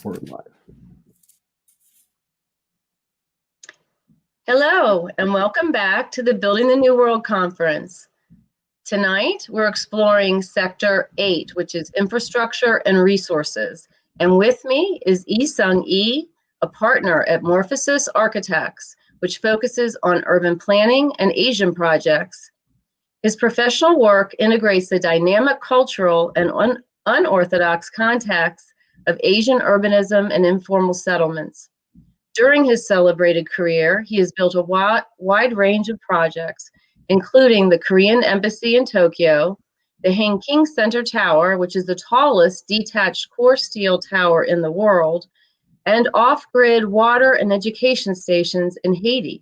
We're live. Hello, and welcome back to the Building the New World Conference. Tonight, we're exploring Sector 8, which is Infrastructure and Resources. And with me is Eui-Sung Yi, a partner at Morphosis Architects, which focuses on urban planning and Asian projects. His professional work integrates the dynamic cultural and unorthodox contexts of Asian urbanism and informal settlements. During his celebrated career, he has built a wide range of projects, including the Korean Embassy in Tokyo, the Hanking Center Tower, which is the tallest detached core steel tower in the world, and off-grid water and education stations in Haiti.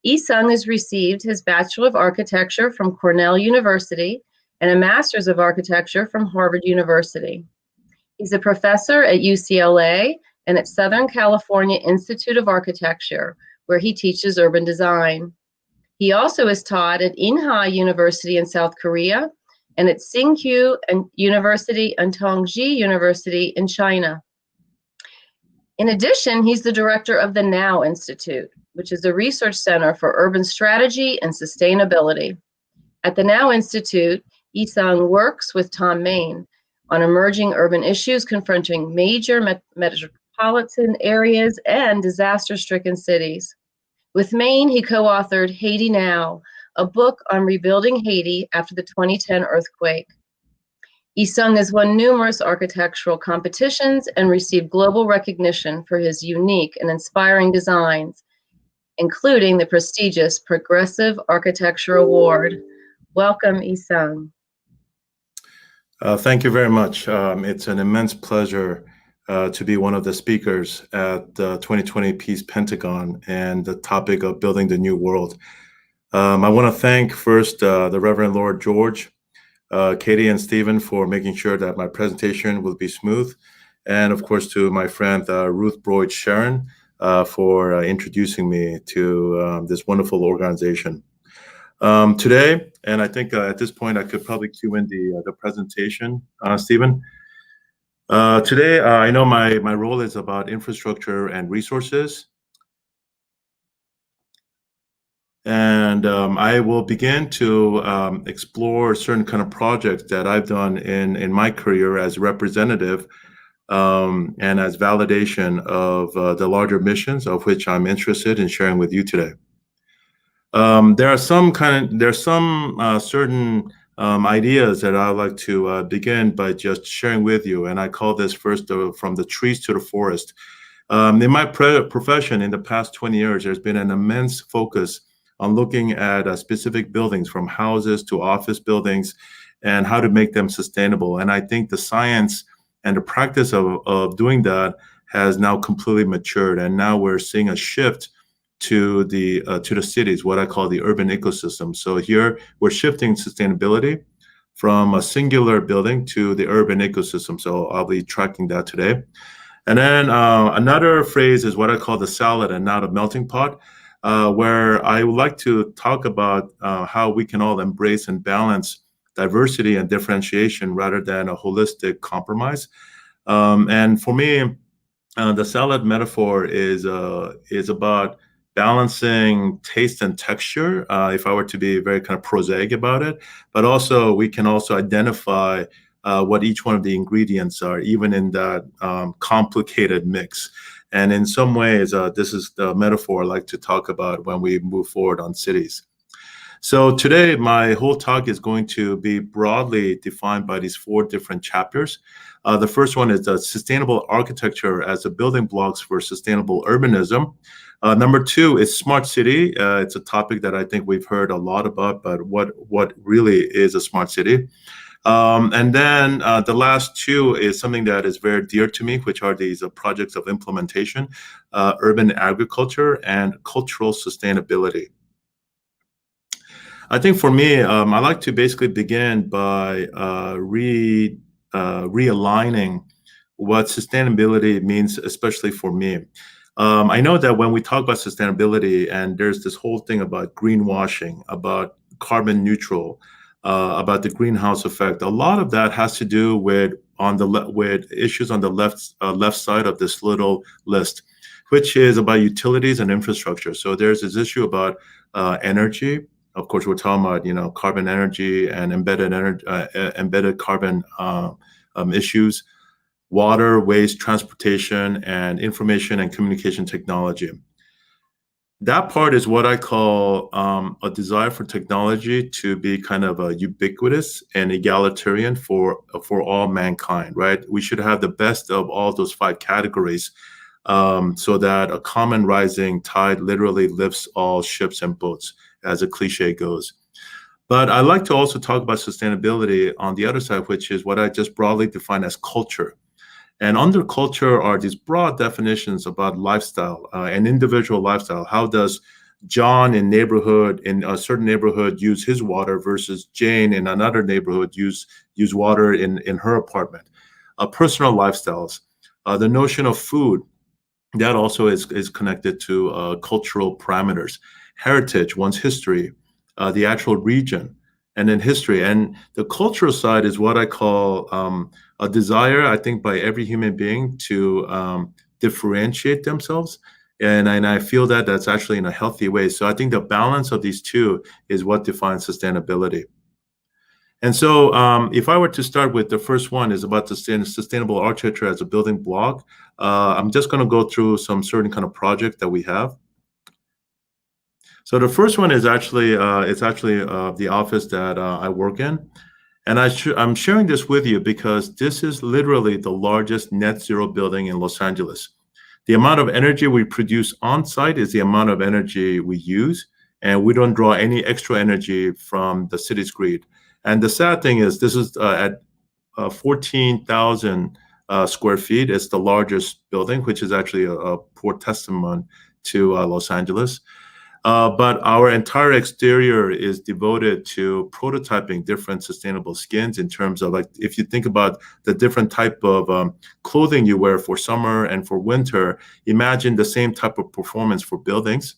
Eui-Sung has received his Bachelor of Architecture from Cornell University and a Master's of Architecture from Harvard University. He's a professor at UCLA and at Southern California Institute of Architecture, where he teaches urban design. He also is taught at Inha University in South Korea and at Tsinghua University and Tongji University in China. In addition, he's the director of the Now Institute, which is a research center for urban strategy and sustainability. At the Now Institute, Eui-Sung works with Tom Main on emerging urban issues confronting major metropolitan areas and disaster-stricken cities. With Maine, he co-authored Haiti Now, a book on rebuilding Haiti after the 2010 earthquake. Eui-Sung has won numerous architectural competitions and received global recognition for his unique and inspiring designs, including the prestigious Progressive Architecture Award. Welcome, Eui-Sung. Thank you very much. It's an immense pleasure to be one of the speakers at the 2020 Peace Pentagon and the topic of building the new world. I want to thank first the Reverend Lord George, Katie and Stephen for making sure that my presentation will be smooth. And of course to my friend Ruth Broyd Sharon for introducing me to this wonderful organization. Today, and I think at this point I could probably cue in the presentation, Stephen. Today, I know my role is about infrastructure and resources. And I will begin to explore certain kind of projects that I've done in my career as representative and as validation of the larger missions of which I'm interested in sharing with you today. There's some certain ideas that I'd like to begin by just sharing with you, and I call this first from the trees to the forest. In my profession in the past 20 years, there's been an immense focus on looking at specific buildings, from houses to office buildings, and how to make them sustainable. And I think the science and the practice of doing that has now completely matured, and now we're seeing a shift to the cities, what I call the urban ecosystem. So here we're shifting sustainability from a singular building to the urban ecosystem. So I'll be tracking that today. And then another phrase is what I call the salad and not a melting pot, where I would like to talk about how we can all embrace and balance diversity and differentiation rather than a holistic compromise. And for me, the salad metaphor is about balancing taste and texture, if I were to be very kind of prosaic about it, but also we can also identify what each one of the ingredients are, even in that complicated mix. And in some ways, this is the metaphor I like to talk about when we move forward on cities. So today, my whole talk is going to be broadly defined by these 4 different chapters. The first one is sustainable architecture as the building blocks for sustainable urbanism. Number 2 is smart city. It's a topic that I think we've heard a lot about, but what really is a smart city? And then the last 2 is something that is very dear to me, which are these projects of implementation, urban agriculture and cultural sustainability. I think for me, I like to basically begin by realigning what sustainability means, especially for me. I know that when we talk about sustainability, and there's this whole thing about greenwashing, about carbon neutral, about the greenhouse effect. A lot of that has to do with with issues on the left side of this little list, which is about utilities and infrastructure. So there's this issue about energy. Of course, we're talking about carbon energy and embedded carbon issues, water, waste, transportation, and information and communication technology. That part is what I call a desire for technology to be kind of ubiquitous and egalitarian for all mankind, right? We should have the best of all those five categories, so that a common rising tide literally lifts all ships and boats, as a cliche goes. But I like to also talk about sustainability on the other side, which is what I just broadly define as culture. And under culture are these broad definitions about lifestyle, and individual lifestyle. How does John in a certain neighborhood use his water versus Jane in another neighborhood use water in her apartment? Personal lifestyles, the notion of food, that also is connected to cultural parameters. Heritage, one's history, the actual region, and then history. And the cultural side is what I call a desire, I think, by every human being to differentiate themselves. And I feel that that's actually in a healthy way. So I think the balance of these two is what defines sustainability. And so if I were to start with the first one is about sustainable architecture as a building block, I'm just going to go through some certain kind of project that we have. So the first one is actually the office that I work in. And I'm sharing this with you because this is literally the largest net zero building in Los Angeles. The amount of energy we produce on site is the amount of energy we use, and we don't draw any extra energy from the city's grid. And the sad thing is, this is at 14,000 square feet. It's the largest building, which is actually a poor testament to Los Angeles. But our entire exterior is devoted to prototyping different sustainable skins in terms of, like, if you think about the different type of clothing you wear for summer and for winter, imagine the same type of performance for buildings.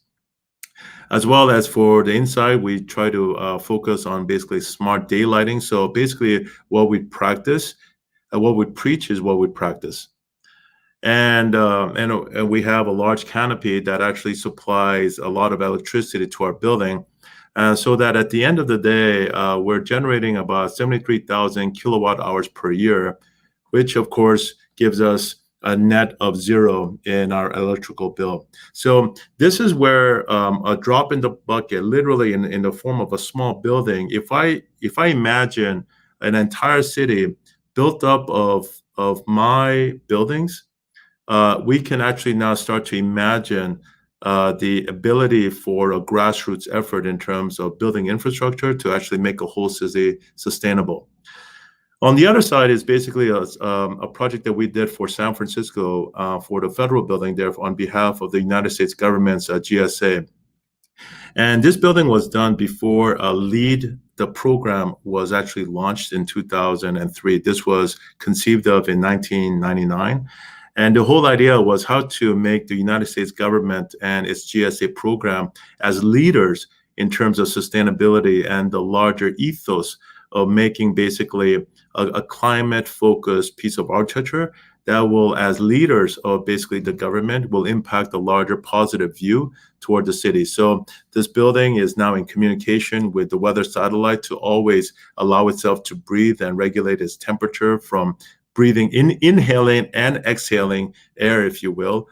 As well as for the inside, we try to focus on basically smart daylighting. So basically what we practice, what we preach is what we practice. And we have a large canopy that actually supplies a lot of electricity to our building, so that at the end of the day, we're generating about 73,000 kilowatt hours per year, which of course gives us a net of zero in our electrical bill. So this is where a drop in the bucket, literally in the form of a small building. If I imagine an entire city built up of my buildings, we can actually now start to imagine the ability for a grassroots effort in terms of building infrastructure to actually make a whole city sustainable. On the other side is basically a project that we did for San Francisco for the federal building there on behalf of the United States government's GSA. And this building was done before the program was actually launched in 2003. This was conceived of in 1999. And the whole idea was how to make the United States government and its GSA program as leaders in terms of sustainability and the larger ethos of making basically a climate-focused piece of architecture that will, as leaders of basically the government, will impact a larger positive view toward the city. So this building is now in communication with the weather satellite to always allow itself to breathe and regulate its temperature from inhaling and exhaling air, if you will,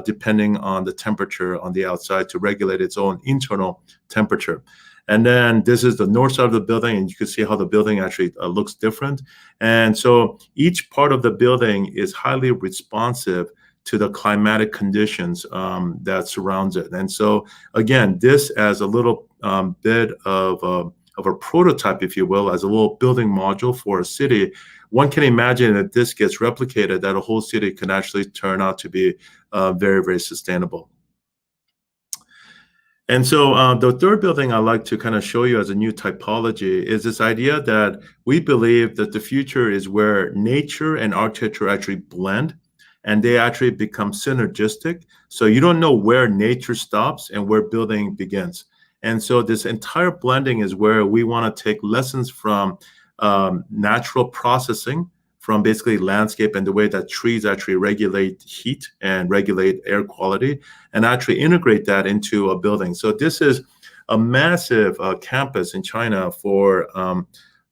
depending on the temperature on the outside to regulate its own internal temperature. And then this is the north side of the building, and you can see how the building actually looks different. And so each part of the building is highly responsive to the climatic conditions that surrounds it. And so again, this as a little bit of a prototype, if you will, as a little building module for a city. One can imagine that this gets replicated, that a whole city can actually turn out to be very, very sustainable. And so the third building I like to kind of show you as a new typology is this idea that we believe that the future is where nature and architecture actually blend and they actually become synergistic. So you don't know where nature stops and where building begins. And so this entire blending is where we want to take lessons from natural processing, from basically landscape and the way that trees actually regulate heat and regulate air quality, and actually integrate that into a building. So this is a massive campus in China for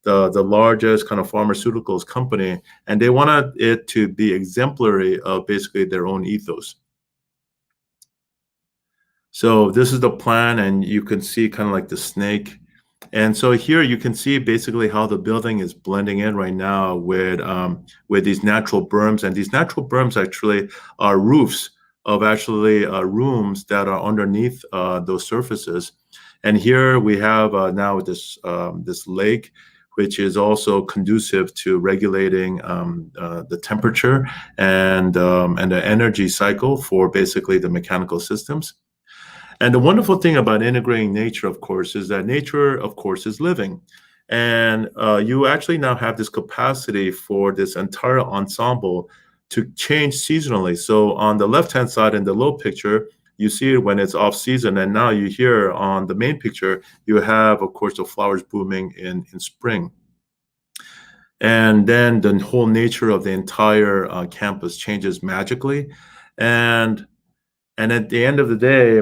the largest kind of pharmaceuticals company, and they wanted it to be exemplary of basically their own ethos. So this is the plan, and you can see kind of like the snake. And so here you can see basically how the building is blending in right now with these natural berms, and these natural berms actually are roofs of actually rooms that are underneath those surfaces. And here we have now this lake, which is also conducive to regulating the temperature and the energy cycle for basically the mechanical systems. And the wonderful thing about integrating nature, of course, is that nature, of course, is living. And you actually now have this capacity for this entire ensemble to change seasonally. So on the left-hand side in the low picture, you see it when it's off season. And now you hear on the main picture, you have, of course, the flowers blooming in spring. And then the whole nature of the entire campus changes magically. And at the end of the day,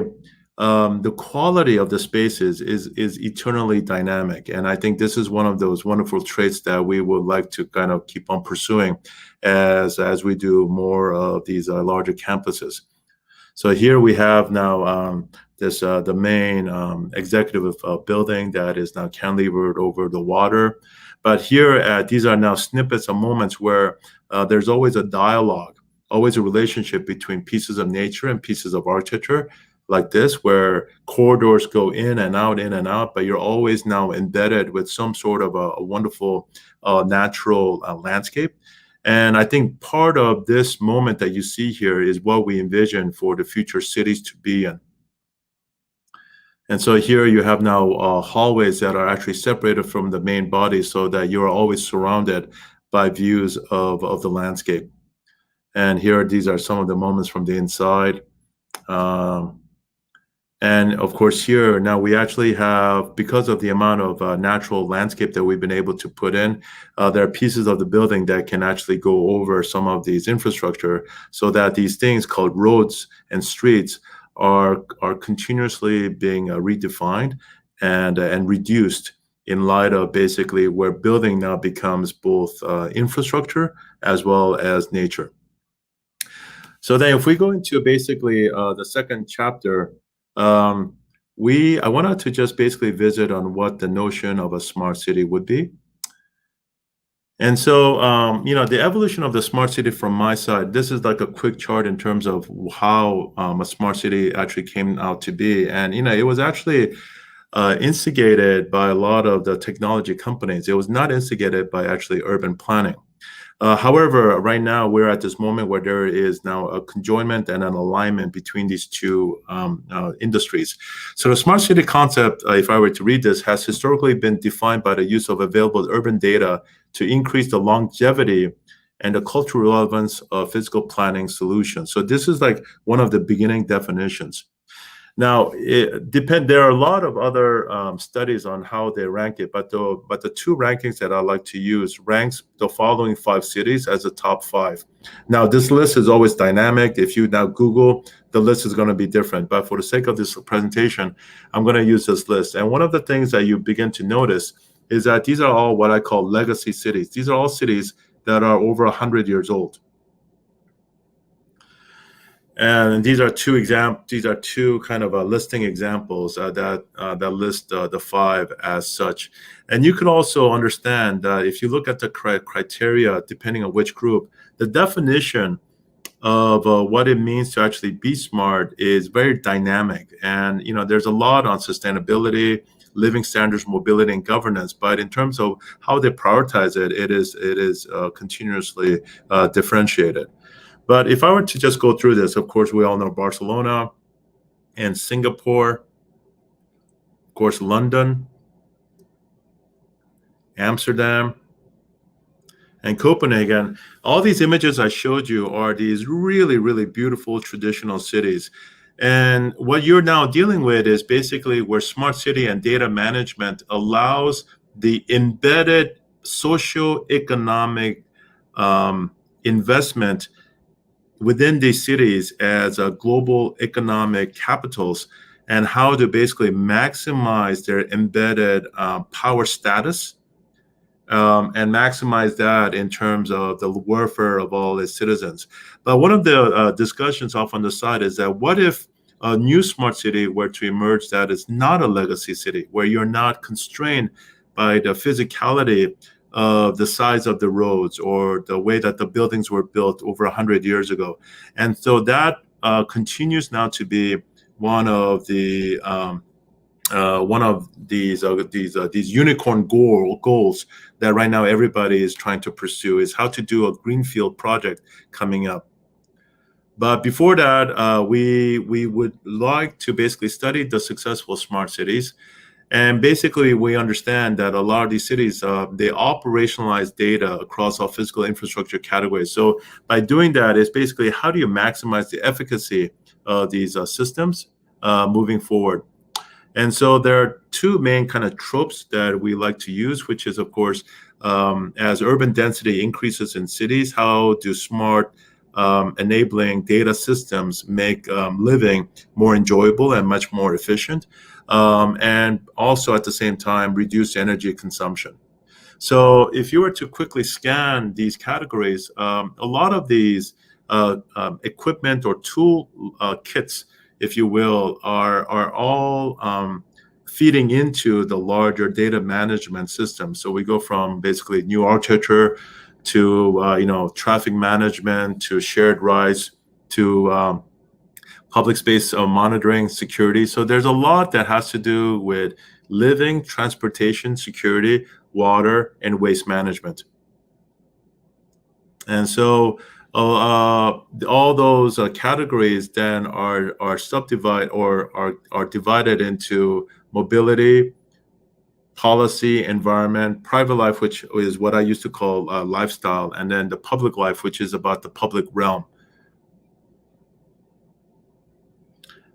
the quality of the spaces is eternally dynamic. And I think this is one of those wonderful traits that we would like to kind of keep on pursuing as we do more of these larger campuses. So here we have now this the main executive building that is now cantilevered over the water. But here, these are now snippets of moments where there's always a dialogue, always a relationship between pieces of nature and pieces of architecture, like this, where corridors go in and out, but you're always now embedded with some sort of a wonderful natural landscape. And I think part of this moment that you see here is what we envision for the future cities to be in. And so here you have now hallways that are actually separated from the main body so that you're always surrounded by views of the landscape. And here, these are some of the moments from the inside. And of course, here now we actually have, because of the amount of natural landscape that we've been able to put in, there are pieces of the building that can actually go over some of these infrastructure, so that these things called roads and streets are continuously being redefined and reduced in light of basically where building now becomes both infrastructure as well as nature. So then if we go into basically the second chapter, I wanted to just basically visit on what the notion of a smart city would be. And so, the evolution of the smart city from my side, this is like a quick chart in terms of how a smart city actually came out to be. And, it was actually instigated by a lot of the technology companies. It was not instigated by actually urban planning. However, right now we're at this moment where there is now a conjoinment and an alignment between these two industries. So the smart city concept, if I were to read this, has historically been defined by the use of available urban data to increase the longevity and the cultural relevance of physical planning solutions. So this is like one of the beginning definitions. Now, there are a lot of other studies on how they rank it, but the two rankings that I like to use ranks the following 5 cities as the top 5. Now, this list is always dynamic. If you now Google, the list is going to be different. But for the sake of this presentation, I'm going to use this list. And one of the things that you begin to notice is that these are all what I call legacy cities. These are all cities that are over 100 years old. And these are two kind of listing examples that list the 5 as such. And you can also understand that if you look at the criteria, depending on which group, the definition of what it means to actually be smart is very dynamic. And there's a lot on sustainability, living standards, mobility, and governance. But in terms of how they prioritize it, it is continuously differentiated. But if I were to just go through this, of course, we all know Barcelona and Singapore, of course, London, Amsterdam, and Copenhagen. All these images I showed you are these really, really beautiful traditional cities. And what you're now dealing with is basically where smart city and data management allows the embedded socio-economic investment within these cities as global economic capitals, and how to basically maximize their embedded power status, and maximize that in terms of the welfare of all its citizens. But one of the discussions off on the side is that what if a new smart city were to emerge that is not a legacy city, where you're not constrained by the physicality of the size of the roads or the way that the buildings were built over 100 years ago. And so that continues now to be one of the these unicorn goals that right now everybody is trying to pursue, is how to do a greenfield project coming up. But before that, we would like to basically study the successful smart cities. And basically, we understand that a lot of these cities, they operationalize data across all physical infrastructure categories. So by doing that, it's basically how do you maximize the efficacy of these systems moving forward. And so there are two main kind of tropes that we like to use, which is, of course, as urban density increases in cities, how do smart enabling data systems make living more enjoyable and much more efficient, and also at the same time reduce energy consumption. So if you were to quickly scan these categories, a lot of these equipment or tool kits, if you will, are all feeding into the larger data management system. So we go from basically new architecture to traffic management, to shared rides, to public space monitoring, security. So there's a lot that has to do with living, transportation, security, water, and waste management. And so all those categories then are subdivided or are divided into mobility, policy, environment, private life, which is what I used to call lifestyle, and then the public life, which is about the public realm.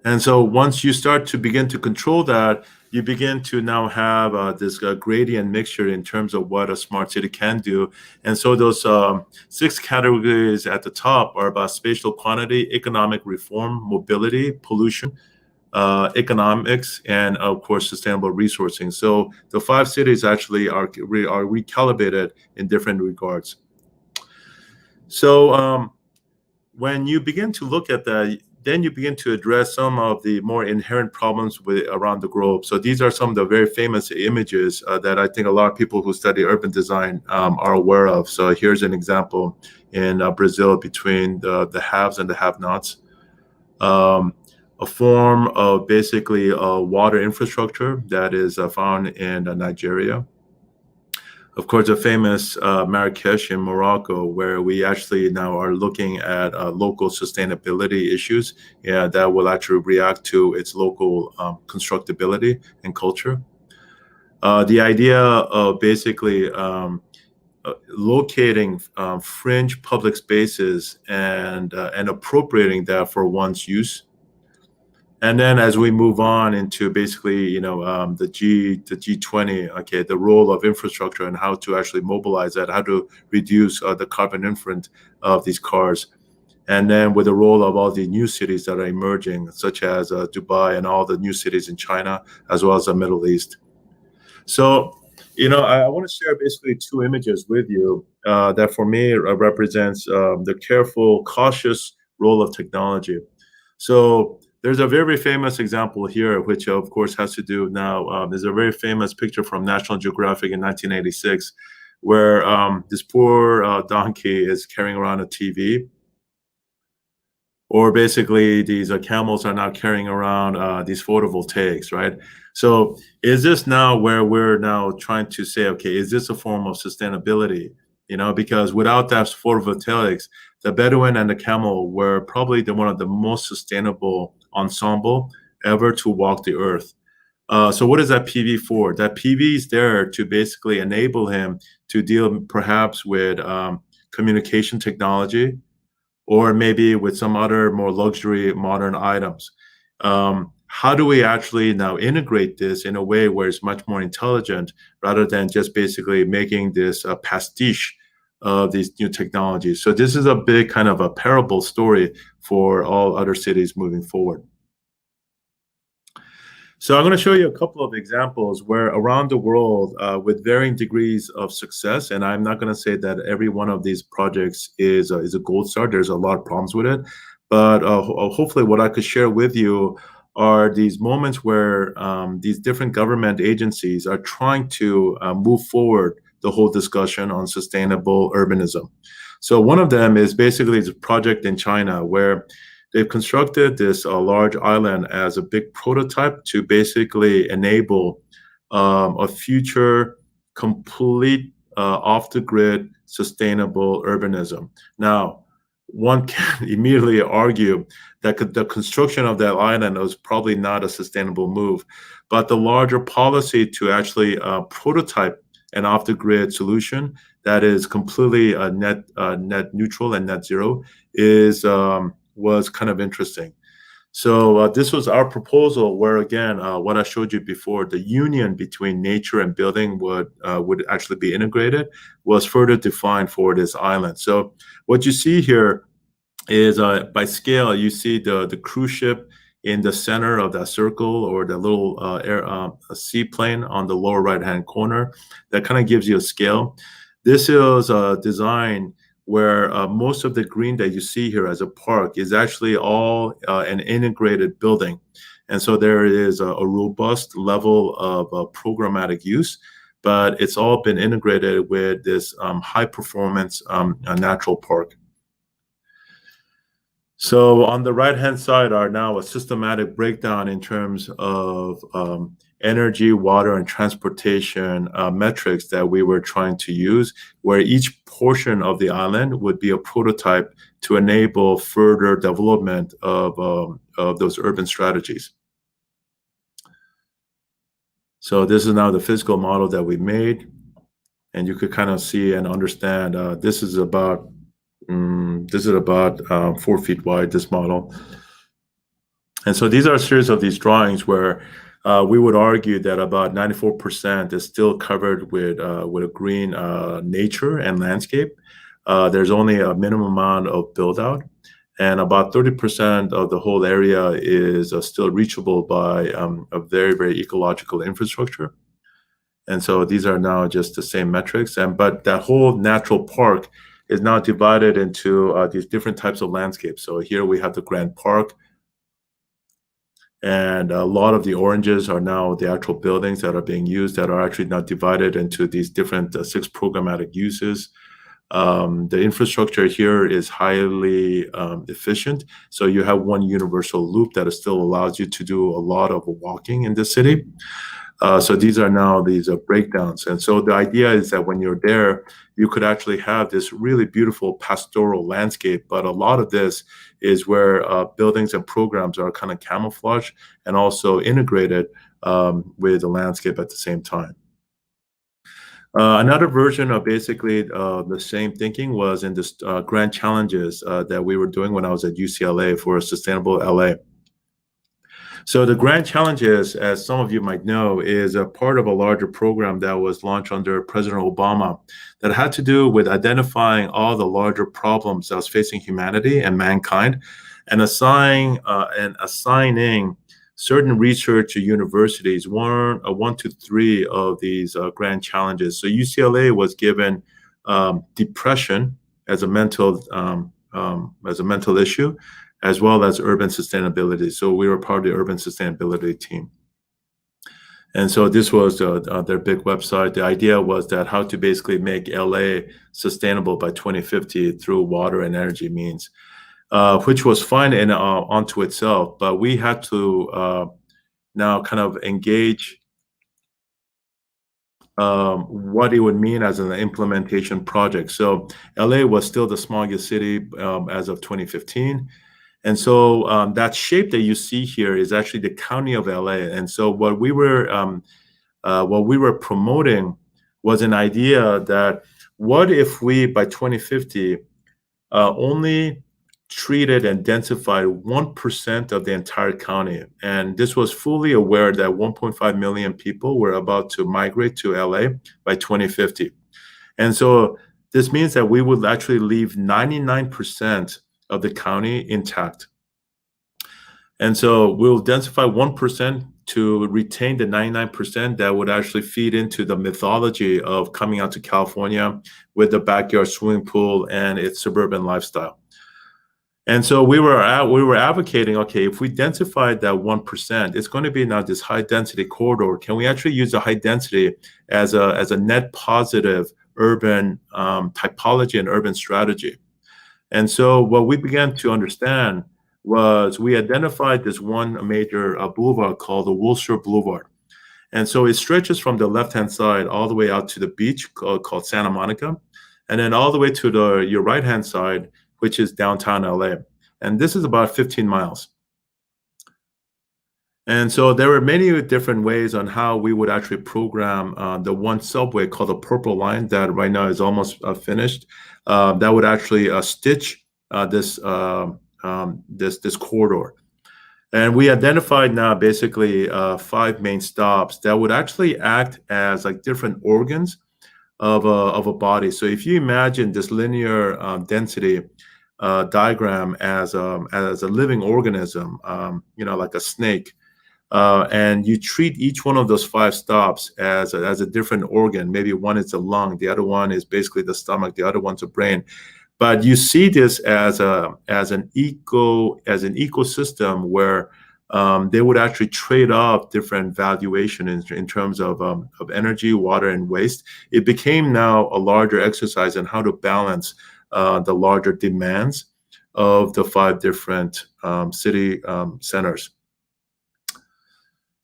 And so once you start to begin to control that, you begin to now have this gradient mixture in terms of what a smart city can do. And so those 6 categories at the top are about spatial quantity, economic reform, mobility, pollution, economics, and of course, sustainable resourcing. So the 5 cities actually are recalibrated in different regards. So when you begin to look at that, then you begin to address some of the more inherent problems around the globe. So these are some of the very famous images that I think a lot of people who study urban design are aware of. So here's an example in Brazil between the haves and the have-nots. A form of basically water infrastructure that is found in Nigeria. Of course, the famous Marrakesh in Morocco, where we actually now are looking at local sustainability issues that will actually react to its local constructability and culture. The idea of basically locating fringe public spaces and appropriating that for one's use. And then as we move on into basically, the G20, okay, the role of infrastructure and how to actually mobilize that, how to reduce the carbon footprint of these cars. And then with the role of all the new cities that are emerging, such as Dubai and all the new cities in China, as well as the Middle East. So, I want to share basically 2 images with you that for me represents the careful, cautious role of technology. So there's a very famous example here, which of course has to do now. There's a very famous picture from National Geographic in 1986, where this poor donkey is carrying around a TV. Or basically, these camels are now carrying around these photovoltaics, right? So is this now where we're now trying to say, okay, is this a form of sustainability? Because without that photovoltaics, the Bedouin and the camel were probably one of the most sustainable ensemble ever to walk the earth. So what is that PV for? That PV is there to basically enable him to deal perhaps with communication technology, or maybe with some other more luxury modern items. How do we actually now integrate this in a way where it's much more intelligent rather than just basically making this a pastiche of these new technologies? So this is a big kind of a parable story for all other cities moving forward. So I'm going to show you a couple of examples where around the world, with varying degrees of success, and I'm not going to say that every one of these projects is a gold star. There's a lot of problems with it, but hopefully what I could share with you are these moments where these different government agencies are trying to move forward the whole discussion on sustainable urbanism. So one of them is basically a project in China where they've constructed this large island as a big prototype to basically enable a future complete off-the-grid sustainable urbanism. Now, one can immediately argue that the construction of that island was probably not a sustainable move, but the larger policy to actually prototype an off-the-grid solution that is completely net neutral and net zero is was kind of interesting. So this was our proposal, where again, what I showed you before, the union between nature and building would actually be integrated, was further defined for this island. So what you see here is by scale, you see the cruise ship in the center of that circle, or the little seaplane on the lower right-hand corner. That kind of gives you a scale. This is a design where most of the green that you see here as a park is actually all an integrated building. And so there is a robust level of programmatic use, but it's all been integrated with this high performance natural park. So on the right-hand side are now a systematic breakdown in terms of energy, water, and transportation metrics that we were trying to use, where each portion of the island would be a prototype to enable further development of those urban strategies. So this is now the physical model that we made, and you could kind of see and understand this is about 4 feet wide, this model. And so these are a series of these drawings where we would argue that about 94% is still covered with a green nature and landscape. There's only a minimum amount of build out, and about 30% of the whole area is still reachable by a very, very ecological infrastructure. And so these are now just the same metrics, but that whole natural park is now divided into these different types of landscapes. So here we have the Grand Park, and a lot of the oranges are now the actual buildings that are being used, that are actually now divided into these different 6 programmatic uses. The infrastructure here is highly efficient. So you have one universal loop that still allows you to do a lot of walking in the city. So these are now these breakdowns. And so the idea is that when you're there, you could actually have this really beautiful pastoral landscape. But a lot of this is where buildings and programs are kind of camouflaged and also integrated with the landscape at the same time. Another version of basically the same thinking was in this grand challenges that we were doing when I was at UCLA for a sustainable LA. So the Grand Challenges, as some of you might know, is a part of a larger program that was launched under President Obama that had to do with identifying all the larger problems that was facing humanity and mankind, and assigning certain research universities one to 3 of these grand challenges. So UCLA was given depression as a mental issue, as well as urban sustainability. So we were part of the urban sustainability team. And so this was their big website. The idea was that how to basically make LA sustainable by 2050 through water and energy means, which was fine in onto itself, but we had to now kind of engage what it would mean as an implementation project. So LA was still the smallest city as of 2015. And so that shape that you see here is actually the county of LA. And so what we were promoting was an idea that what if we, by 2050, only treated and densified 1% of the entire county. And this was fully aware that 1.5 million people were about to migrate to LA by 2050. And so this means that we would actually leave 99% of the county intact. And so we'll densify 1% to retain the 99% that would actually feed into the mythology of coming out to California with the backyard swimming pool and its suburban lifestyle. And so we were advocating, okay, if we densified that 1%, it's going to be now this high density corridor. Can we actually use the high density as a net positive urban typology and urban strategy? And so what we began to understand was we identified this one major boulevard called the Wilshire Boulevard. And so it stretches from the left-hand side all the way out to the beach called Santa Monica, and then all the way to your right-hand side, which is downtown LA. And this is about 15 miles. And so there were many different ways on how we would actually program the one subway called the Purple Line that right now is almost finished. That would actually stitch this corridor. And we identified now basically 5 main stops that would actually act as like different organs of a body. So if you imagine this linear density diagram as a living organism, like a snake, and you treat each one of those 5 stops as a different organ. Maybe one is the lung, the other one is basically the stomach, the other one's the brain. But you see this as an ecosystem where they would actually trade off different valuation in terms of energy, water, and waste. It became now a larger exercise in how to balance the larger demands of the 5 different city centers.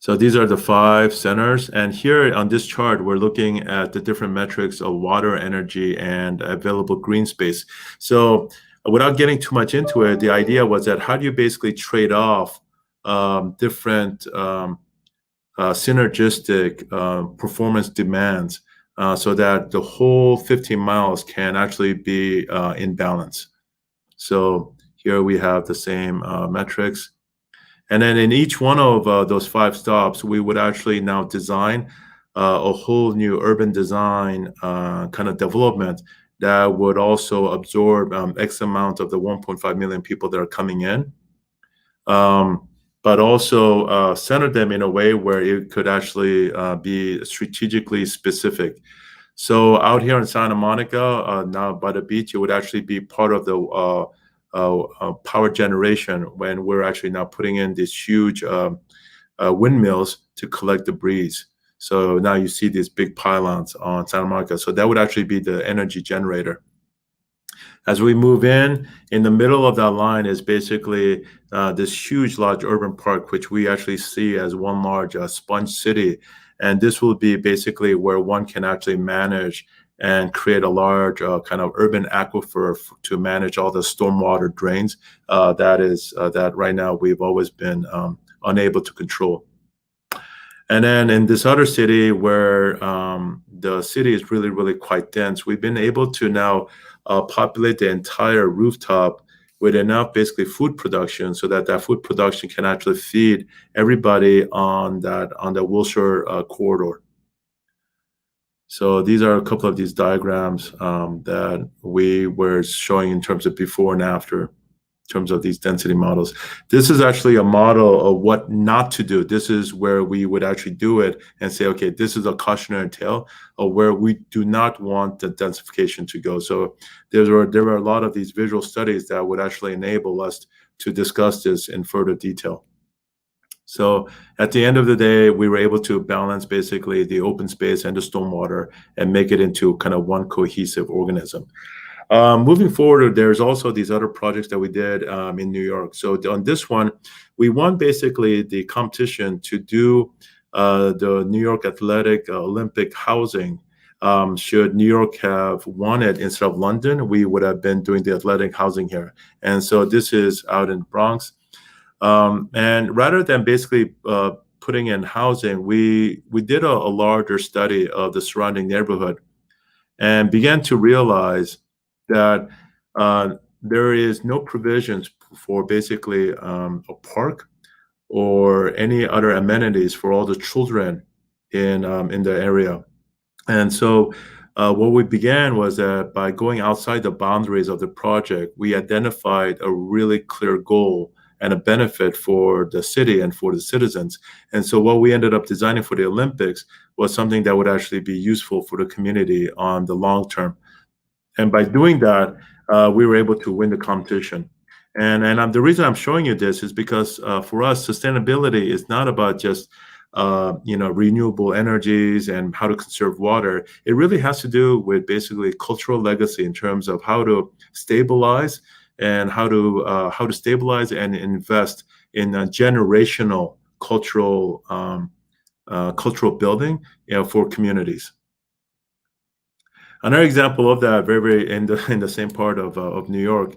So these are the 5 centers. And here on this chart, we're looking at the different metrics of water, energy, and available green space. So without getting too much into it, the idea was that how do you basically trade off different synergistic performance demands so that the whole 15 miles can actually be in balance. So here we have the same metrics. And then in each one of those 5 stops, we would actually now design a whole new urban design kind of development that would also absorb X amount of the 1.5 million people that are coming in, but also center them in a way where it could actually be strategically specific. So out here in Santa Monica, now by the beach, it would actually be part of the power generation when we're actually now putting in these huge windmills to collect the breeze. So now you see these big pylons on Santa Monica. So that would actually be the energy generator. As we move in the middle of that line is basically this huge, large urban park, which we actually see as one large sponge city. And this will be basically where one can actually manage and create a large kind of urban aquifer to manage all the stormwater drains that right now we've always been unable to control. And then in this other city where the city is really, really quite dense, we've been able to now populate the entire rooftop with enough basically food production so that food production can actually feed everybody on the Wilshire corridor. So these are a couple of these diagrams that we were showing in terms of before and after, in terms of these density models. This is actually a model of what not to do. This is where we would actually do it and say, okay, this is a cautionary tale of where we do not want the densification to go. So there were a lot of these visual studies that would actually enable us to discuss this in further detail. So at the end of the day, we were able to balance basically the open space and the stormwater and make it into kind of one cohesive organism. Moving forward, there's also these other projects that we did in New York. So on this one, we won basically the competition to do the New York Athletic Olympic housing. Should New York have won it instead of London, we would have been doing the athletic housing here. And so this is out in Bronx. And rather than basically putting in housing, we did a larger study of the surrounding neighborhood and began to realize that there is no provisions for basically a park or any other amenities for all the children in the area. And so what we began was that by going outside the boundaries of the project, we identified a really clear goal and a benefit for the city and for the citizens. And so what we ended up designing for the Olympics was something that would actually be useful for the community on the long term. And by doing that, we were able to win the competition. And the reason I'm showing you this is because for us, sustainability is not about just renewable energies and how to conserve water. It really has to do with basically cultural legacy in terms of how to stabilize and how to stabilize and invest in a generational cultural building, for communities. Another example of that, very, very in the same part of New York,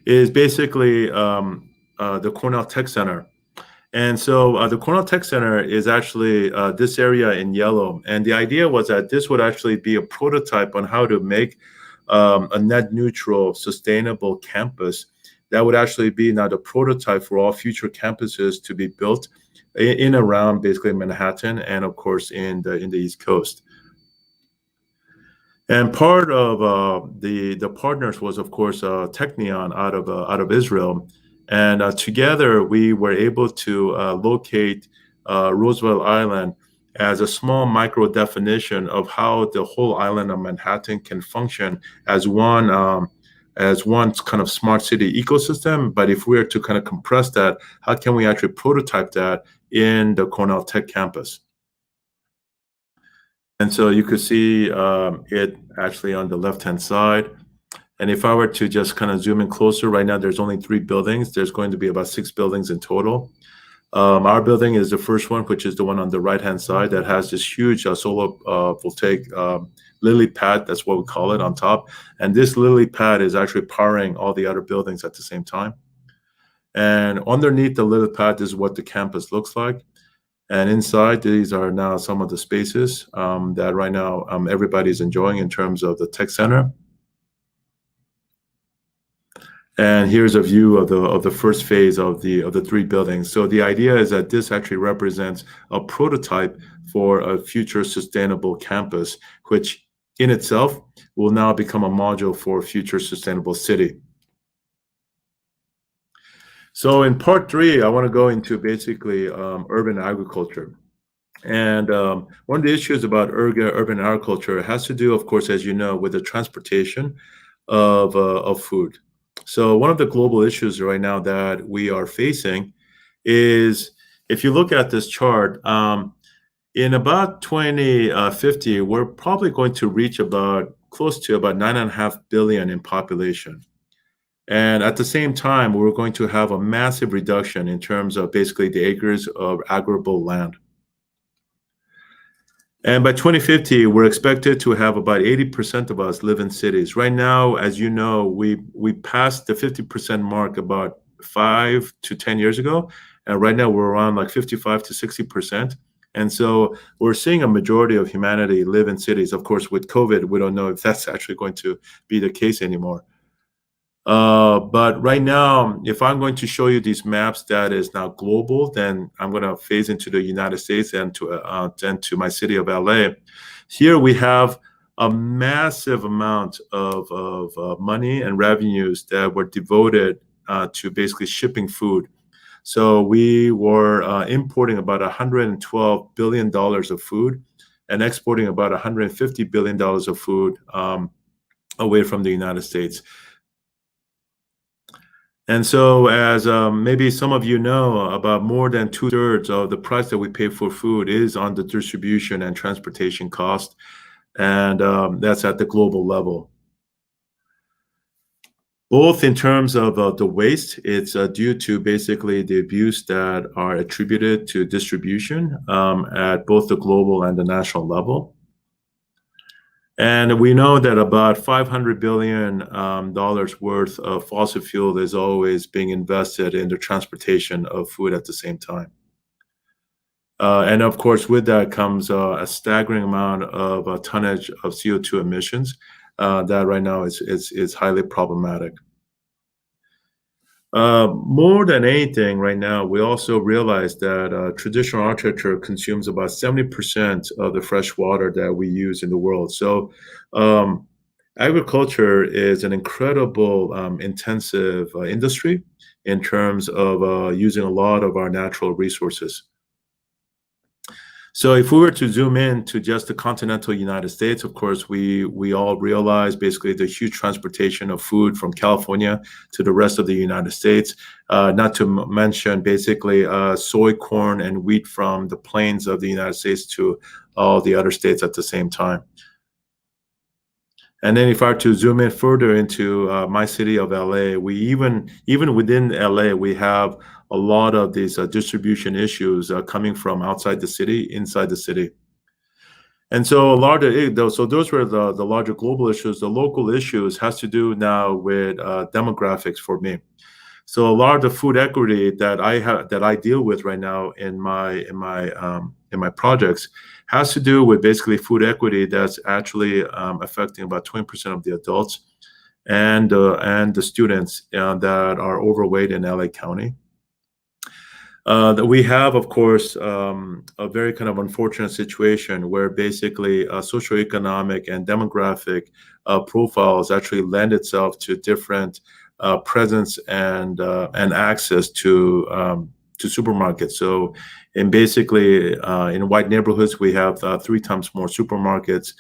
is basically the Cornell Tech Center. And so the Cornell Tech Center is actually this area in yellow. And the idea was that this would actually be a prototype on how to make a net neutral, sustainable campus that would actually be now the prototype for all future campuses to be built in around basically Manhattan and of course in the East Coast. And part of the partners was, of course, Technion out of Israel, and together we were able to locate Roosevelt Island as a small micro definition of how the whole island of Manhattan can function as one kind of smart city ecosystem. But if we are to kind of compress that, how can we actually prototype that in the Cornell Tech campus? And so you could see it actually on the left-hand side. And if I were to just kind of zoom in closer, right now there's only 3 buildings. There's going to be about 6 buildings in total. Our building is the first one, which is the one on the right-hand side that has this huge solar voltaic lily pad, that's what we call it, on top. And this lily pad is actually powering all the other buildings at the same time. And underneath the lily pad is what the campus looks like. And inside, these are now some of the spaces that right now everybody's enjoying in terms of the tech center. And here's a view of the first phase of the 3 buildings. So the idea is that this actually represents a prototype for a future sustainable campus, which in itself will now become a module for a future sustainable city. So in part 3, I want to go into basically urban agriculture. And one of the issues about urban agriculture has to do, of course, as you know, with the transportation of food. So one of the global issues right now that we are facing is, if you look at this chart, in about 2050, we're probably going to reach close to about 9.5 billion in population. And at the same time, we're going to have a massive reduction in terms of basically the acres of arable land. And by 2050, we're expected to have about 80% of us live in cities. Right now, as you know, we passed the 50% mark about 5 to 10 years ago. And right now, we're around like 55 to 60%. And so we're seeing a majority of humanity live in cities. Of course, with COVID, we don't know if that's actually going to be the case anymore. But right now, if I'm going to show you these maps that is now global, then I'm going to phase into the United States and to my city of LA. Here we have a massive amount of money and revenues that were devoted to basically shipping food. So we were importing about $112 billion of food and exporting about $150 billion of food away from the United States. And so, as maybe some of you know, about more than 2/3 of the price that we pay for food is on the distribution and transportation cost, and that's at the global level. Both in terms of the waste, it's due to basically the abuse that are attributed to distribution at both the global and the national level. And we know that about $500 billion worth of fossil fuel is always being invested in the transportation of food at the same time. And of course, with that comes a staggering amount of tonnage of CO2 emissions that right now is highly problematic. More than anything, right now, we also realize that traditional architecture consumes about 70% of the fresh water that we use in the world. So, um, agriculture is an incredible intensive industry in terms of using a lot of our natural resources. So if we were to zoom in to just the continental United States, of course, we all realize basically the huge transportation of food from California to the rest of the United States. Not to mention basically soy, corn, and wheat from the plains of the United States to all the other states at the same time. And then if I were to zoom in further into my city of LA, we even within LA, we have a lot of these distribution issues coming from outside the city, inside the city. And so so those were the larger global issues. The local issues has to do now with demographics for me. So a lot of the food equity that I deal with right now in my projects has to do with basically food equity that's actually affecting about 20% of the adults and the students that are overweight in LA County. That we have, of course, a very kind of unfortunate situation where basically socioeconomic and demographic profiles actually lend itself to different presence and access to supermarkets. So, in basically in white neighborhoods, we have 3 times more supermarkets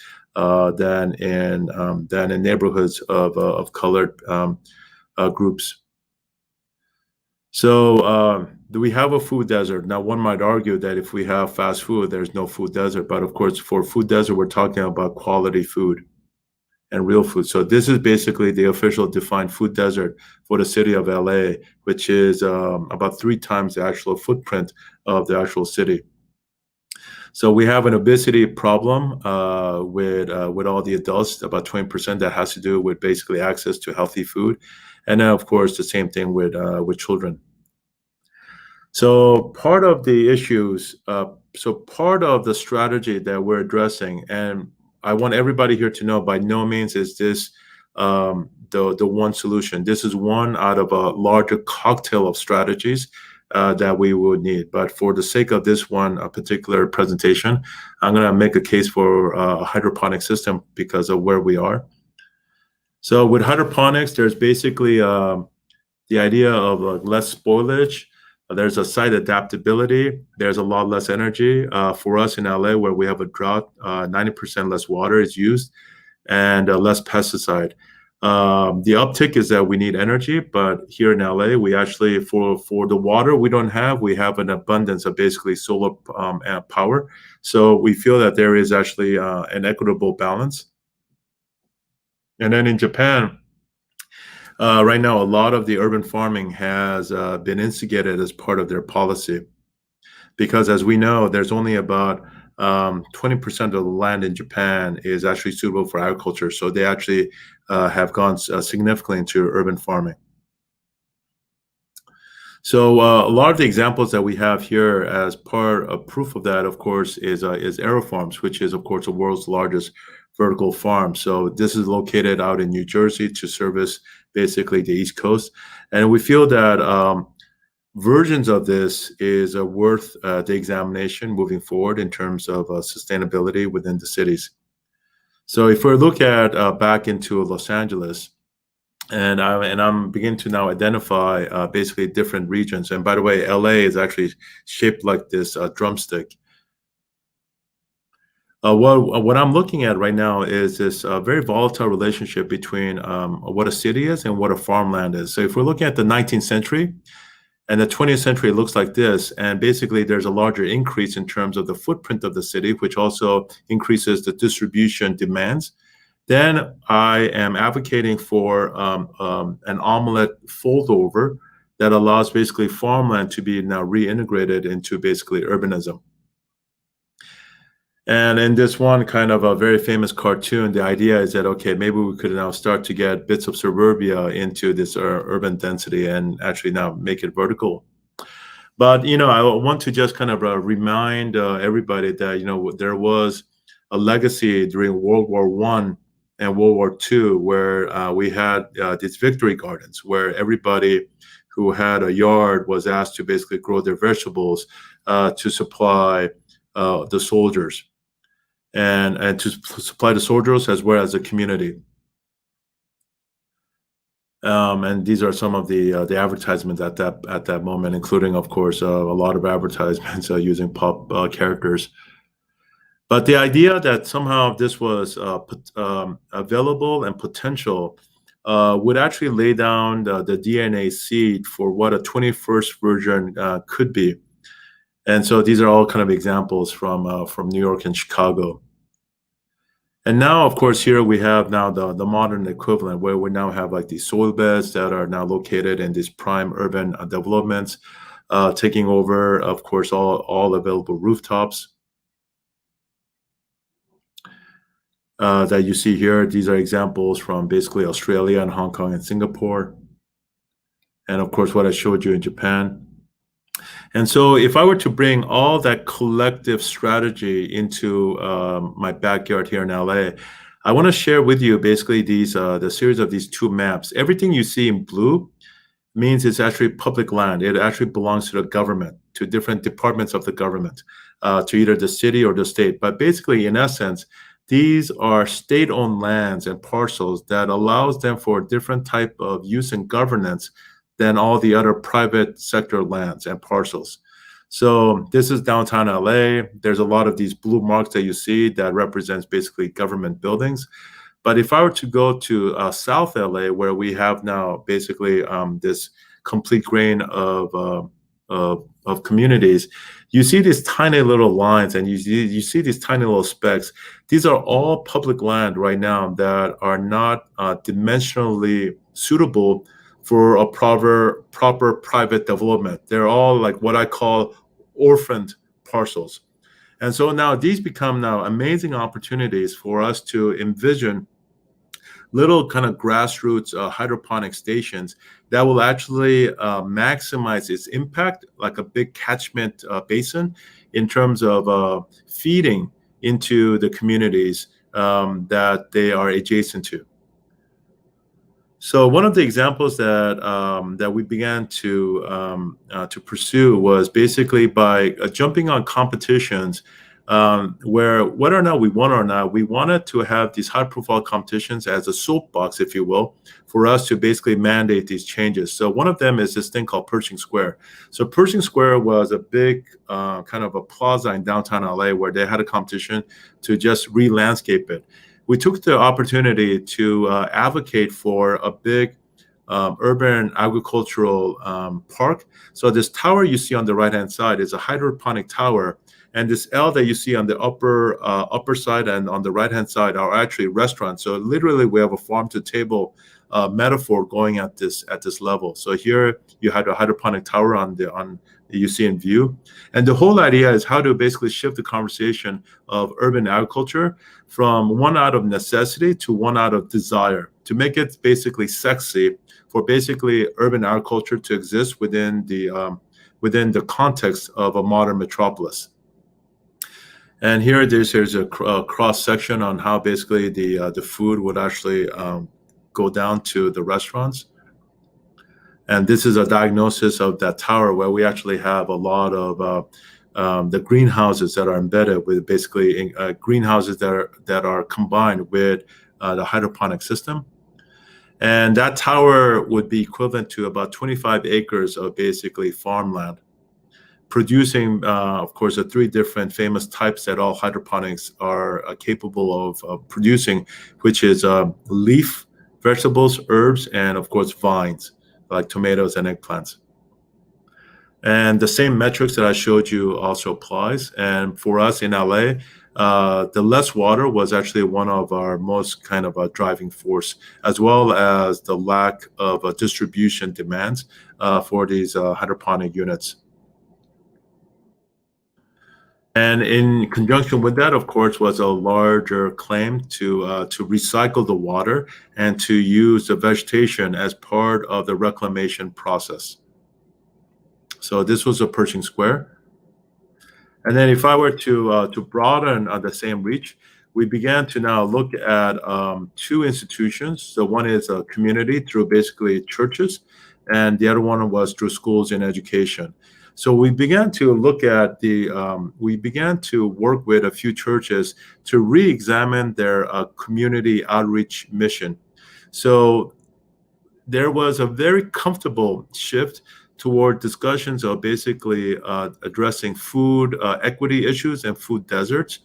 than in neighborhoods of colored groups. So, do we have a food desert? Now, one might argue that if we have fast food, there's no food desert. But of course, for food desert, we're talking about quality food and real food. So this is basically the official defined food desert for the city of LA, which is about 3 times the actual footprint of the actual city. So we have an obesity problem with all the adults, about 20% that has to do with basically access to healthy food, and then of course the same thing with children. So part of the issues, so part of the strategy that we're addressing, and I want everybody here to know, by no means is this the one solution. This is one out of a larger cocktail of strategies that we would need. But for the sake of this one particular presentation, I'm going to make a case for a hydroponic system because of where we are. So with hydroponics, there's basically the idea of less spoilage. There's a site adaptability. There's a lot less energy. For us in LA, where we have a drought, 90% less water is used and less pesticide. The uptick is that we need energy, but here in LA, we actually, for the water we have an abundance of basically solar power. So we feel that there is actually an equitable balance. And then in Japan, right now, a lot of the urban farming has been instigated as part of their policy, because as we know, there's only about 20% of the land in Japan is actually suitable for agriculture. So they actually have gone significantly into urban farming. So a lot of the examples that we have here as part of proof of that, of course, is Aerofarms, which is, of course, the world's largest vertical farm. So this is located out in New Jersey to service basically the East Coast. And we feel that versions of this is worth the examination moving forward in terms of sustainability within the cities. So if we look at back into Los Angeles, and I'm beginning to now identify basically different regions. And by the way, LA is actually shaped like this drumstick. What I'm looking at right now is this very volatile relationship between what a city is and what a farmland is. So if we're looking at the 19th century and the 20th century, it looks like this. And basically, there's a larger increase in terms of the footprint of the city, which also increases the distribution demands. Then I am advocating for an omelet fold over that allows basically farmland to be now reintegrated into basically urbanism. And in this one kind of a very famous cartoon, the idea is that, okay, maybe we could now start to get bits of suburbia into this urban density and actually now make it vertical. But, I want to just kind of remind everybody that, there was a legacy during World War I and World War II where we had these victory gardens where everybody who had a yard was asked to basically grow their vegetables to supply the soldiers and to supply the soldiers as well as the community. And these are some of the advertisements at that moment, including, of course, a lot of advertisements using pop characters. But the idea that somehow this was available and potential would actually lay down the DNA seed for what a 21st version could be. And so these are all kind of examples from New York and Chicago. And now, of course, here we have now the modern equivalent where we now have like these soil beds that are now located in these prime urban developments, taking over, of course, all available rooftops that you see here. These are examples from basically Australia and Hong Kong and Singapore. And of course, what I showed you in Japan. And so if I were to bring all that collective strategy into my backyard here in LA, I want to share with you basically these the series of these two maps. Everything you see in blue means it's actually public land. It actually belongs to the government, to different departments of the government, to either the city or the state. But basically, in essence, these are state-owned lands and parcels that allows them for a different type of use and governance than all the other private sector lands and parcels. So this is downtown LA. There's a lot of these blue marks that you see that represents basically government buildings. But if I were to go to South LA, where we have now basically this complete grain of communities, you see these tiny little lines and you see these tiny little specks. These are all public land right now that are not dimensionally suitable for a proper private development. They're all like what I call orphaned parcels. And so now these become now amazing opportunities for us to envision little kind of grassroots hydroponic stations that will actually maximize its impact, like a big catchment basin, in terms of feeding into the communities that they are adjacent to. So one of the examples that we began to pursue was basically by jumping on competitions where whether or not we won or not, we wanted to have these high-profile competitions as a soapbox, if you will, for us to basically mandate these changes. So one of them is this thing called Perching Square. So Perching Square was a big kind of a plaza in downtown LA where they had a competition to just re-landscape it. We took the opportunity to advocate for a big urban agricultural park. So this tower you see on the right-hand side is a hydroponic tower, and this L that you see on the upper side and on the right-hand side are actually restaurants. So literally, we have a farm-to-table metaphor going at this level. So here you have a hydroponic tower you see in view, and the whole idea is how to basically shift the conversation of urban agriculture from one out of necessity to one out of desire, to make it basically sexy for basically urban agriculture to exist within the context of a modern metropolis. And here there's a cross section on how basically the food would actually go down to the restaurants. And this is a diagnosis of that tower where we actually have a lot of the greenhouses that are embedded with basically greenhouses that are combined with the hydroponic system. And that tower would be equivalent to about 25 acres of basically farmland, producing, of course, the three different famous types that all hydroponics are capable of producing, which is leaf, vegetables, herbs, and of course vines, like tomatoes and eggplants. And the same metrics that I showed you also applies. And for us in LA, the less water was actually one of our most kind of a driving force, as well as the lack of distribution demands for these hydroponic units. And in conjunction with that, of course, was a larger claim to recycle the water and to use the vegetation as part of the reclamation process. So this was a Perching Square. And then if I were to broaden the same reach, we began to now look at two institutions. So one is a community through basically churches and the other one was through schools and education. So we began to look at we began to work with a few churches to re-examine their community outreach mission. So there was a very comfortable shift toward discussions of basically addressing food equity issues and food deserts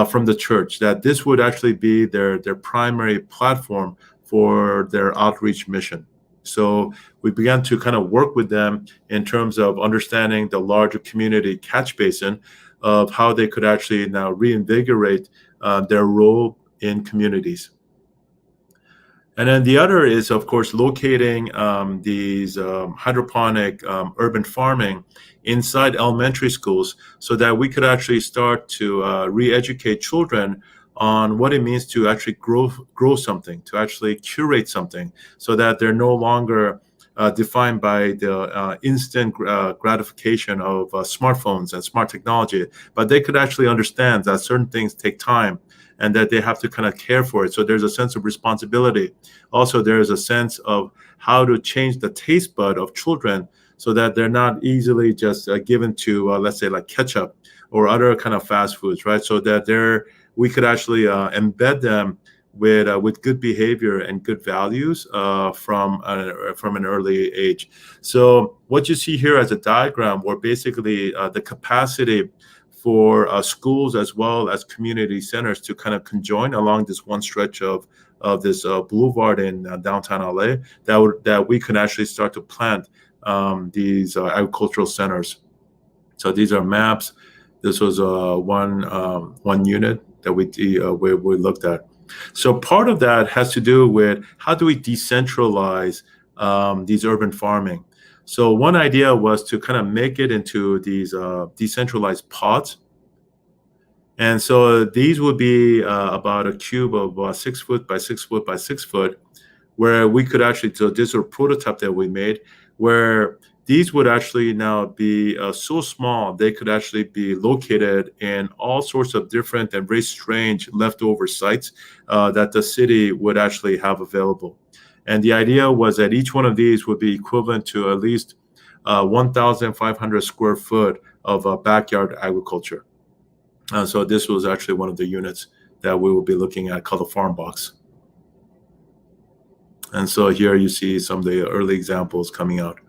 from the church, that this would actually be their primary platform for their outreach mission. So we began to kind of work with them in terms of understanding the larger community catch basin of how they could actually now reinvigorate their role in communities. And then the other is, of course, locating these hydroponic urban farming inside elementary schools so that we could actually start to re-educate children on what it means to actually grow something, to actually curate something, so that they're no longer defined by the instant gratification of smartphones and smart technology, but they could actually understand that certain things take time and that they have to kind of care for it. So there's a sense of responsibility. Also, there's a sense of how to change the taste bud of children so that they're not easily just given to, let's say, like ketchup or other kind of fast foods, right? So that we could actually embed them with good behavior and good values from an early age. So what you see here as a diagram, where basically the capacity for schools as well as community centers to kind of conjoin along this one stretch of this boulevard in downtown LA, that we can actually start to plant these agricultural centers. So these are maps. This was one unit that we looked at. So part of that has to do with how do we decentralize these urban farming. So one idea was to kind of make it into these decentralized pods. And so these would be about a cube of 6 foot by 6 foot by 6 foot, where we could actually, so this is a prototype that we made, where these would actually now be so small, they could actually be located in all sorts of different and very strange leftover sites that the city would actually have available. And the idea was that each one of these would be equivalent to at least 1,500 square foot of backyard agriculture. So this was actually one of the units that we will be looking at, called the farm box. And so here you see some of the early examples coming out.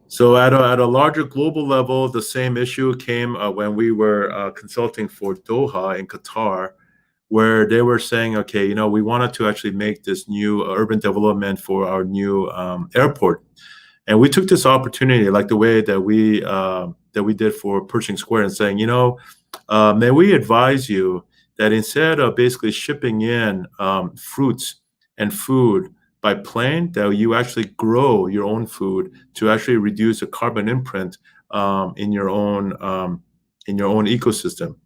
So at a larger global level, the same issue came when we were consulting for Doha in Qatar, where they were saying, okay, we wanted to actually make this new urban development for our new airport. And we took this opportunity, like the way that we did for Perching Square, and saying, may we advise you that instead of basically shipping in fruits and food by plane, that you actually grow your own food to actually reduce the carbon imprint in your own ecosystem.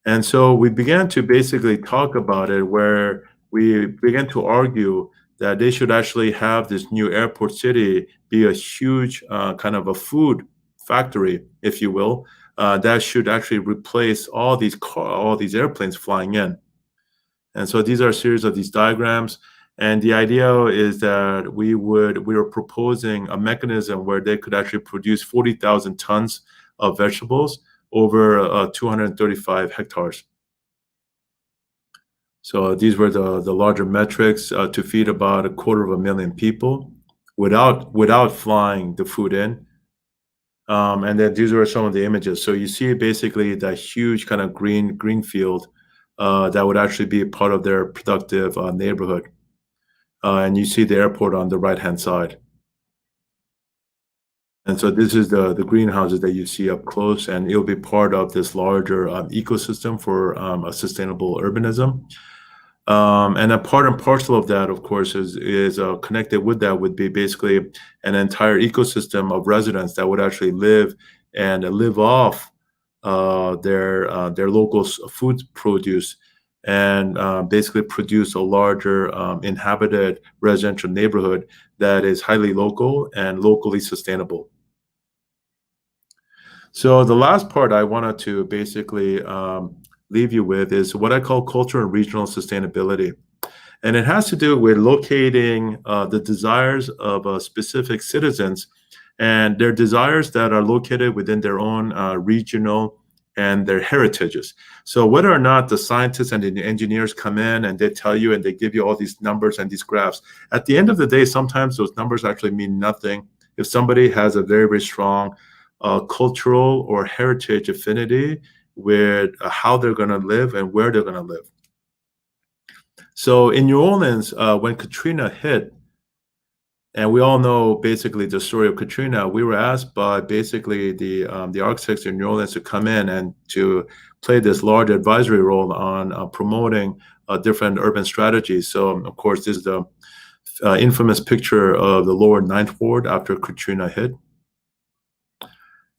And so we began to basically talk about it, where we began to argue that they should actually have this new airport city be a huge kind of a food factory, if you will, that should actually replace all these airplanes flying in. And so these are a series of these diagrams. And the idea is that we were proposing a mechanism where they could actually produce 40,000 tons of vegetables over 235 hectares. So these were the larger metrics to feed about 250,000 people without flying the food in. And then these were some of the images. So you see basically that huge kind of greenfield that would actually be part of their productive neighborhood. And you see the airport on the right-hand side. And so this is the greenhouses that you see up close, and it'll be part of this larger ecosystem for a sustainable urbanism. And a part and parcel of that, of course, is connected with that would be basically an entire ecosystem of residents that would actually live off their local food produce, and basically produce a larger inhabited residential neighborhood that is highly local and locally sustainable. So the last part I wanted to basically leave you with is what I call culture and regional sustainability. And it has to do with locating the desires of specific citizens and their desires that are located within their own regional and their heritages. So whether or not the scientists and the engineers come in and they tell you and they give you all these numbers and these graphs, at the end of the day, sometimes those numbers actually mean nothing. If somebody has a very, very strong cultural or heritage affinity with how they're going to live and where they're going to live. So in New Orleans, when Katrina hit, and we all know basically the story of Katrina, we were asked by basically the architects in New Orleans to come in and to play this large advisory role on promoting different urban strategies. So of course, this is the infamous picture of the lower Ninth Ward after Katrina hit.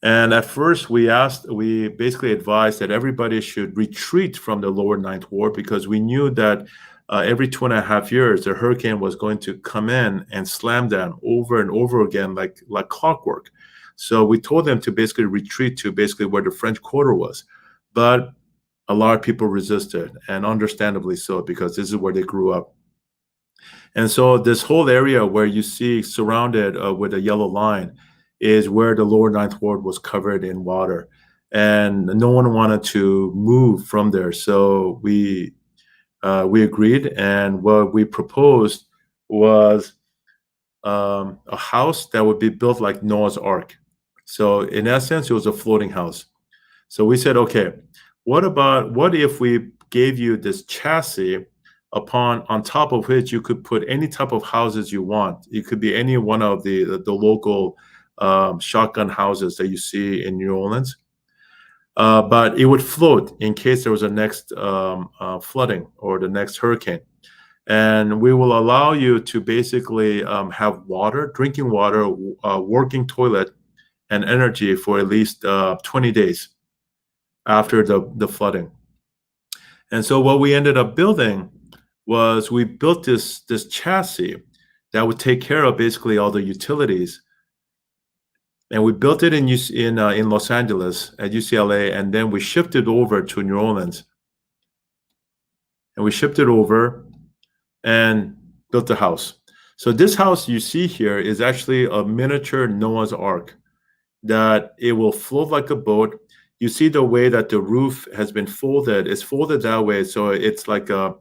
And at first, we basically advised that everybody should retreat from the lower Ninth Ward because we knew that every 2.5 years, the hurricane was going to come in and slam them over and over again like clockwork. So we told them to basically retreat to basically where the French Quarter was. But a lot of people resisted, and understandably so, because this is where they grew up. And so this whole area where you see surrounded with a yellow line is where the lower Ninth Ward was covered in water. And no one wanted to move from there. So we agreed, and what we proposed was a house that would be built like Noah's Ark. So in essence, it was a floating house. So we said, okay, what if we gave you this chassis on top of which you could put any type of houses you want? It could be any one of the local shotgun houses that you see in New Orleans. But it would float in case there was a next flooding or the next hurricane. And we will allow you to basically have water, drinking water, working toilet, and energy for at least 20 days after the flooding. And so what we ended up building was we built this chassis that would take care of basically all the utilities. And we built it in Los Angeles at UCLA, and then we shipped it over to New Orleans. And we shipped it over and built the house. So this house you see here is actually a miniature Noah's Ark that it will float like a boat. You see the way that the roof has been folded. It's folded that way, so it's like a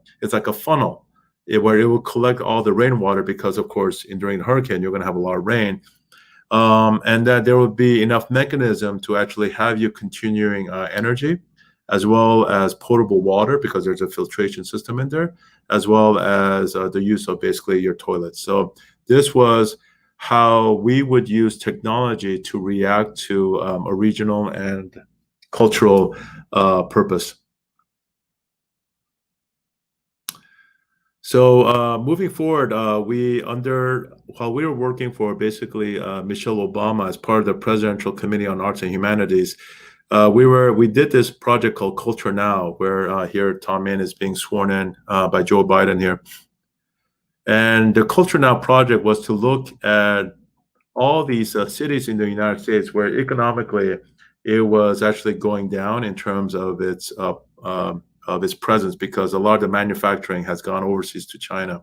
funnel where it will collect all the rainwater because, of course, during the hurricane, you're going to have a lot of rain. And that there will be enough mechanism to actually have you continuing energy, as well as potable water because there's a filtration system in there, as well as the use of basically your toilet. So this was how we would use technology to react to a regional and cultural purpose. So moving forward, while we were working for basically Michelle Obama as part of the Presidential Committee on Arts and Humanities, we did this project called Culture Now, where here Tom Main is being sworn in by Joe Biden here. And the Culture Now project was to look at all these cities in the United States where economically it was actually going down in terms of its presence because a lot of the manufacturing has gone overseas to China.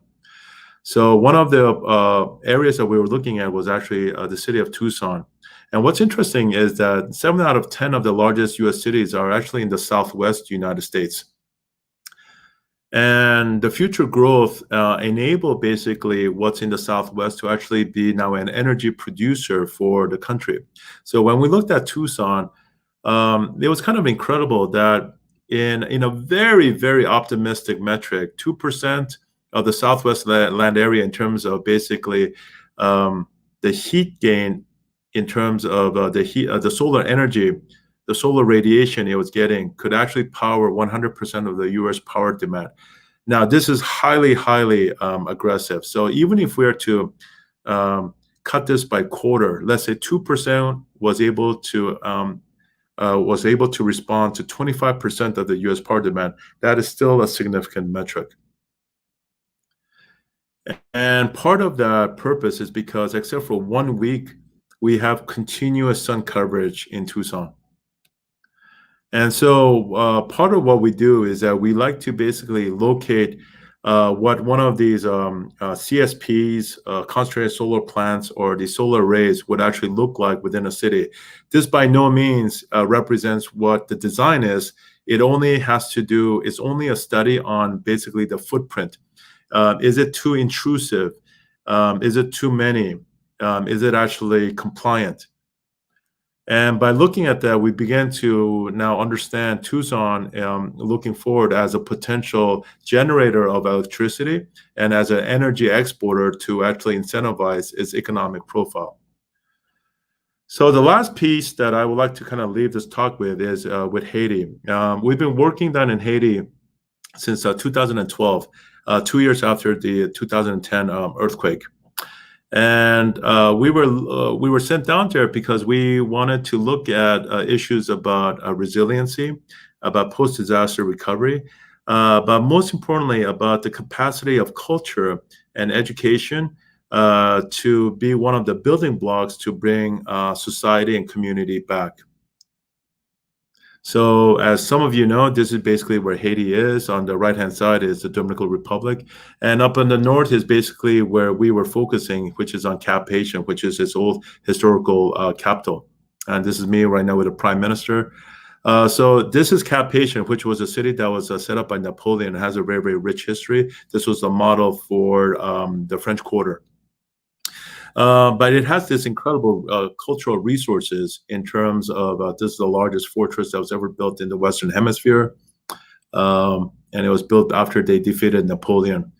So one of the areas that we were looking at was actually the city of Tucson. And what's interesting is that 7 out of 10 of the largest U.S. cities are actually in the Southwest United States. And the future growth enabled basically what's in the Southwest to actually be now an energy producer for the country. So when we looked at Tucson, it was kind of incredible that in a very, very optimistic metric, 2% of the Southwest land area in terms of basically the heat gain in terms of the solar energy, the solar radiation it was getting could actually power 100% of the U.S. power demand. Now, this is highly, highly aggressive. So even if we are to cut this by quarter, let's say 2% was able to respond to 25% of the U.S. power demand, that is still a significant metric. And part of that purpose is because, except for 1 week, we have continuous sun coverage in Tucson. And so part of what we do is that we like to basically locate what one of these CSPs, concentrated solar plants, or the solar arrays would actually look like within a city. This by no means represents what the design is. It only has to do, it's only a study on basically the footprint. Is it too intrusive? Is it too many? Is it actually compliant? And by looking at that, we began to now understand Tucson looking forward as a potential generator of electricity and as an energy exporter to actually incentivize its economic profile. So the last piece that I would like to kind of leave this talk with is with Haiti. We've been working down in Haiti since 2012, 2 years after the 2010 earthquake. And we were sent down there because we wanted to look at issues about resiliency, about post-disaster recovery, but most importantly about the capacity of culture and education to be one of the building blocks to bring society and community back. So as some of you know, this is basically where Haiti is. On the right-hand side is the Dominican Republic. And up in the north is basically where we were focusing, which is on Cap-Haïtien, which is its old historical capital. And this is me right now with the prime minister. So this is Cap-Haïtien, which was a city that was set up by Napoleon. It has a very, very rich history. This was a model for the French Quarter. But it has this incredible cultural resources in terms of this is the largest fortress that was ever built in the Western Hemisphere. And it was built after they defeated Napoleon.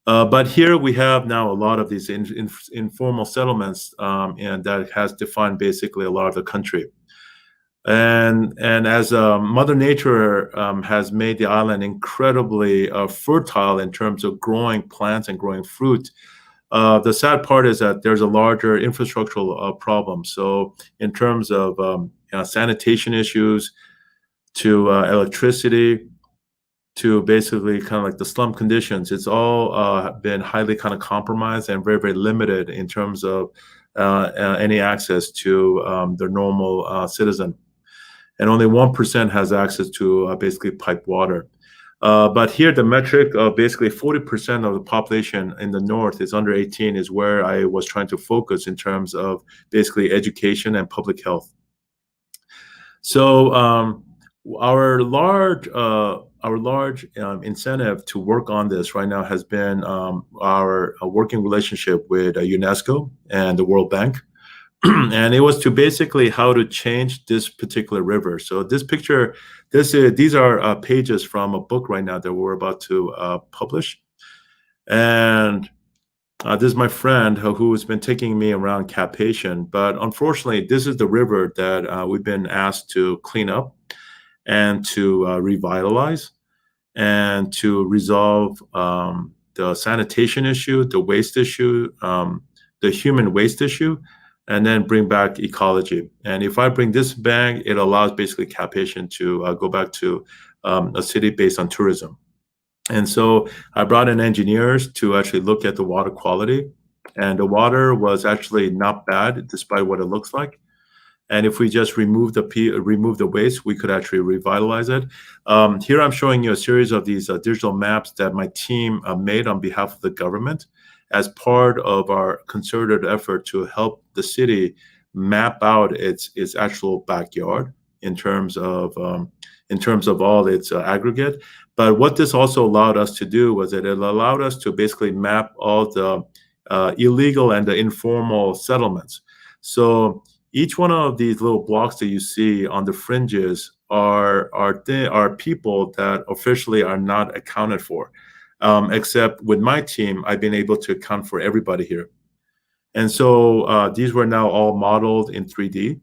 But here we have now a lot of these informal settlements, and that has defined basically a lot of the country. And as Mother Nature has made the island incredibly fertile in terms of growing plants and growing fruit, the sad part is that there's a larger infrastructural problem. So in terms of sanitation issues, to electricity, to basically kind of like the slum conditions, it's all been highly kind of compromised and very, very limited in terms of any access to the normal citizen. And only 1% has access to basically piped water. But here, the metric of basically 40% of the population in the north is under 18 is where I was trying to focus in terms of basically education and public health. So our large incentive to work on this right now has been our working relationship with UNESCO and the World Bank. And it was to basically how to change this particular river. So this picture, these are pages from a book right now that we're about to publish. And this is my friend who has been taking me around Cap-Haïtien. But unfortunately, this is the river that we've been asked to clean up and to revitalize and to resolve the sanitation issue, the waste issue, the human waste issue, and then bring back ecology. And if I bring this back, it allows basically Cap-Haïtien to go back to a city based on tourism. And so I brought in engineers to actually look at the water quality. And the water was actually not bad, despite what it looks like. And if we just remove the waste, we could actually revitalize it. Here I'm showing you a series of these digital maps that my team made on behalf of the government as part of our concerted effort to help the city map out its actual backyard in terms of all its aggregate. But what this also allowed us to do was that it allowed us to basically map all the illegal and the informal settlements. So each one of these little blocks that you see on the fringes are people that officially are not accounted for. Except with my team, I've been able to account for everybody here. And so these were now all modeled in 3D.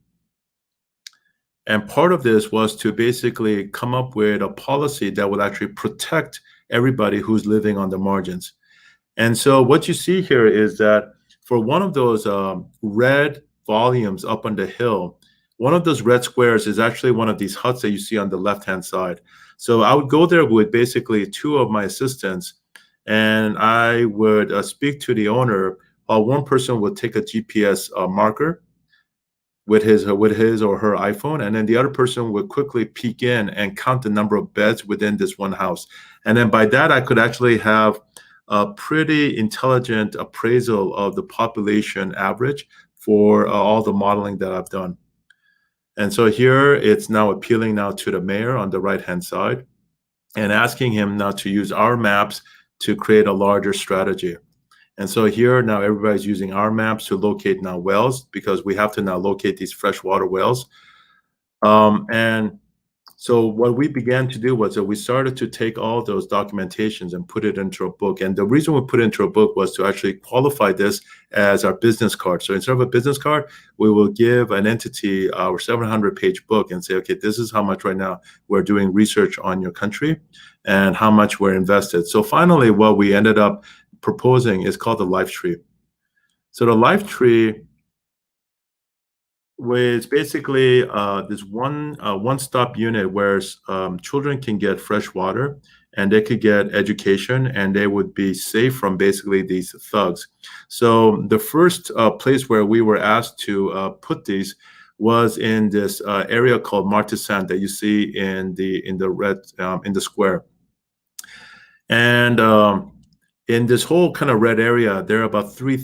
And part of this was to basically come up with a policy that would actually protect everybody who's living on the margins. And so what you see here is that for one of those red volumes up on the hill, one of those red squares is actually one of these huts that you see on the left-hand side. So I would go there with basically two of my assistants, and I would speak to the owner while one person would take a GPS marker with his or her iPhone, and then the other person would quickly peek in and count the number of beds within this one house. And then by that, I could actually have a pretty intelligent appraisal of the population average for all the modeling that I've done. And so here it's now appealing now to the mayor on the right-hand side and asking him now to use our maps to create a larger strategy. And so here now everybody's using our maps to locate now wells, because we have to now locate these freshwater wells. And so what we began to do was that we started to take all those documentations and put it into a book. And the reason we put it into a book was to actually qualify this as our business card. So instead of a business card, we will give an entity our 700-page book and say, okay, this is how much right now we're doing research on your country and how much we're invested. So finally, what we ended up proposing is called the life tree. So the life tree was basically this one-stop unit where children can get fresh water and they could get education and they would be safe from basically these thugs. So the first place where we were asked to put these was in this area called Martisan that you see in the red in the square. And in this whole kind of red area, there are about three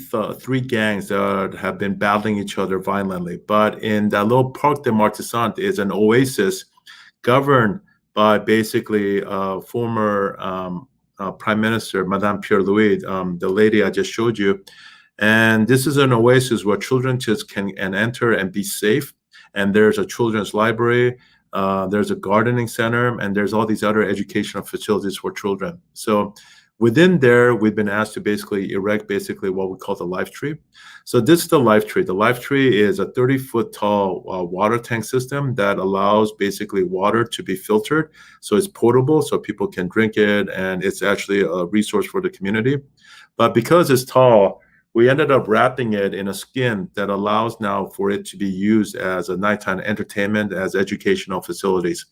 gangs that have been battling each other violently. But in that little Parc de Martissant is an oasis governed by basically former Prime Minister, Madame Pierre-Louis, the lady I just showed you. And this is an oasis where children just can enter and be safe. And there's a children's library, there's a gardening center, and there's all these other educational facilities for children. So within there, we've been asked to basically erect what we call the life tree. So this is the life tree. The life tree is a 30-foot tall water tank system that allows basically water to be filtered. So it's potable, so people can drink it, and it's actually a resource for the community. But because it's tall, we ended up wrapping it in a skin that allows now for it to be used as a nighttime entertainment, as educational facilities.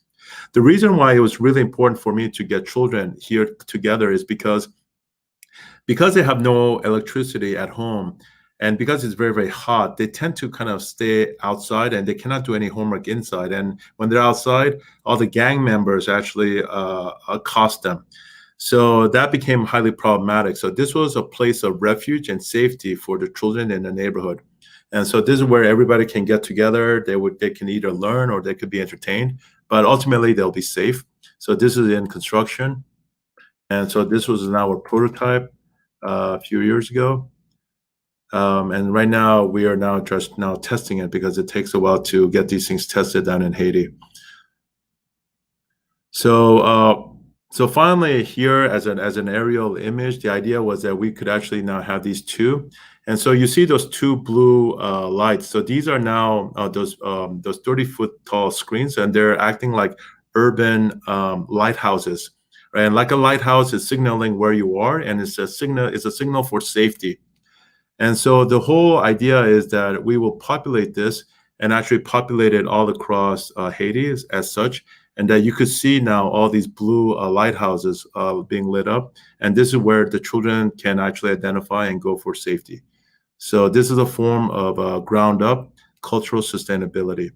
The reason why it was really important for me to get children here together is because they have no electricity at home, and because it's very, very hot, they tend to kind of stay outside and they cannot do any homework inside. And when they're outside, all the gang members actually accost them. So that became highly problematic. So this was a place of refuge and safety for the children in the neighborhood. And so this is where everybody can get together. They can either learn or they could be entertained, but ultimately they'll be safe. So this is in construction. And so this was now a prototype a few years ago. And right now we are now just testing it because it takes a while to get these things tested down in Haiti. So finally here as an aerial image, the idea was that we could actually now have these two. And so you see those two blue lights. So these are now those 30-foot tall screens, and they're acting like urban lighthouses. Right? And like a lighthouse is signaling where you are, and it's a signal for safety. And so the whole idea is that we will populate this and actually populate it all across Haiti as such, and that you could see now all these blue lighthouses being lit up. And this is where the children can actually identify and go for safety. So this is a form of ground up cultural sustainability.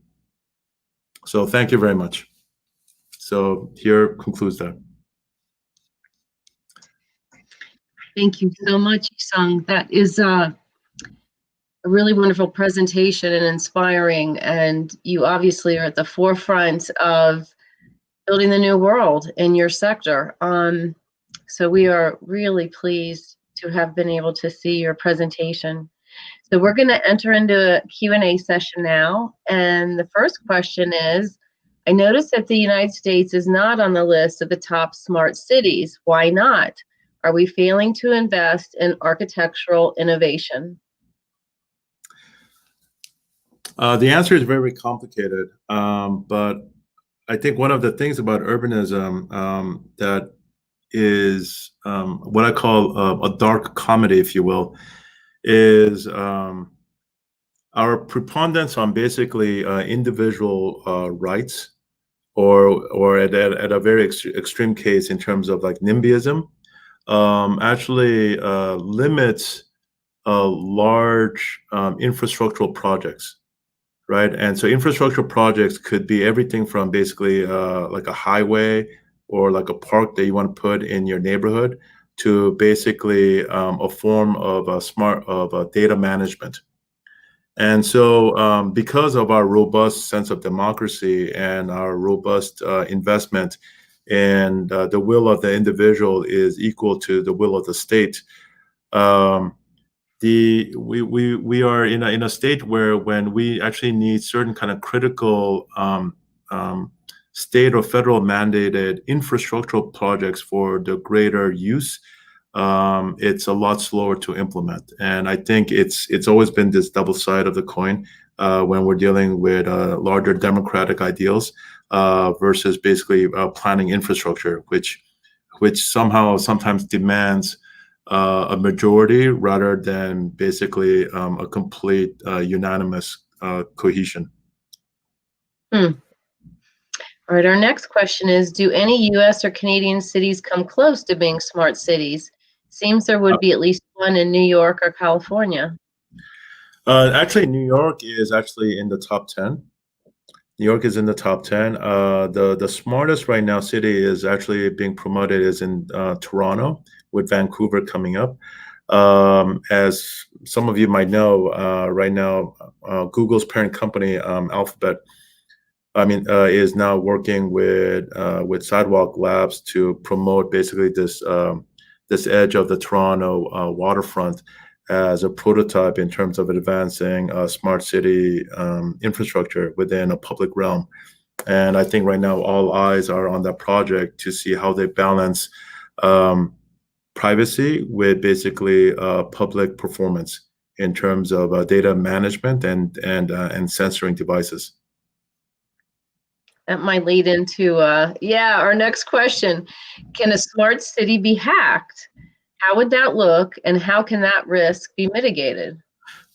So thank you very much. So here concludes that. Thank you so much, Eui-Sung. That is a really wonderful presentation and inspiring. And you obviously are at the forefront of building the new world in your sector. So we are really pleased to have been able to see your presentation. So we're going to enter into a Q&A session now. And the first question is, I noticed that the United States is not on the list of the top smart cities. Why not? Are we failing to invest in architectural innovation? The answer is very complicated, but I think one of the things about urbanism that is what I call a dark comedy, if you will, is our preponderance on basically individual rights, or at a very extreme case in terms of like NIMBYism, actually limits large infrastructural projects, right? And so infrastructure projects could be everything from basically like a highway or like a park that you want to put in your neighborhood to basically a form of a data management. And so, because of our robust sense of democracy and our robust investment, and the will of the individual is equal to the will of the state, um, we are in a state where when we actually need certain kind of critical state or federal mandated infrastructural projects for the greater use, it's a lot slower to implement. And I think it's always been this double side of the coin when we're dealing with larger democratic ideals versus basically planning infrastructure, which somehow sometimes demands a majority rather than basically a complete unanimous cohesion. Hmm. All right, our next question is, do any U.S. or Canadian cities come close to being smart cities? Seems there would be at least one in New York or California. Actually, New York is actually in the top 10. New York is in the top 10. The smartest right now city is actually being promoted is in Toronto, with Vancouver coming up. As some of you might know, right now, Google's parent company, Alphabet, is now working with Sidewalk Labs to promote basically this edge of the Toronto waterfront as a prototype in terms of advancing smart city infrastructure within a public realm. And I think right now all eyes are on that project to see how they balance privacy with basically public performance in terms of data management and censoring devices. That might lead into, our next question. Can a smart city be hacked? How would that look, and how can that risk be mitigated?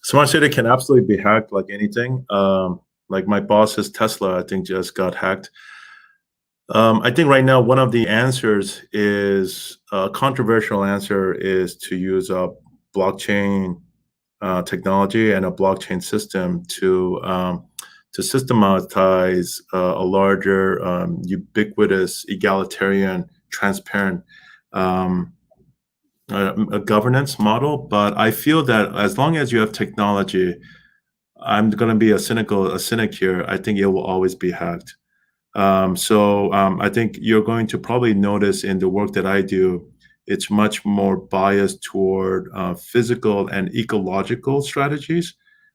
Smart city can absolutely be hacked like anything. Like my boss's Tesla, I think just got hacked. I think right now one of the answers is a controversial answer is to use a blockchain technology and a blockchain system to systematize a larger, ubiquitous, egalitarian, transparent a governance model. But I feel that as long as you have technology, I'm going to be a cynic here. I think it will always be hacked. I think you're going to probably notice in the work that I do, it's much more biased toward physical and ecological strategies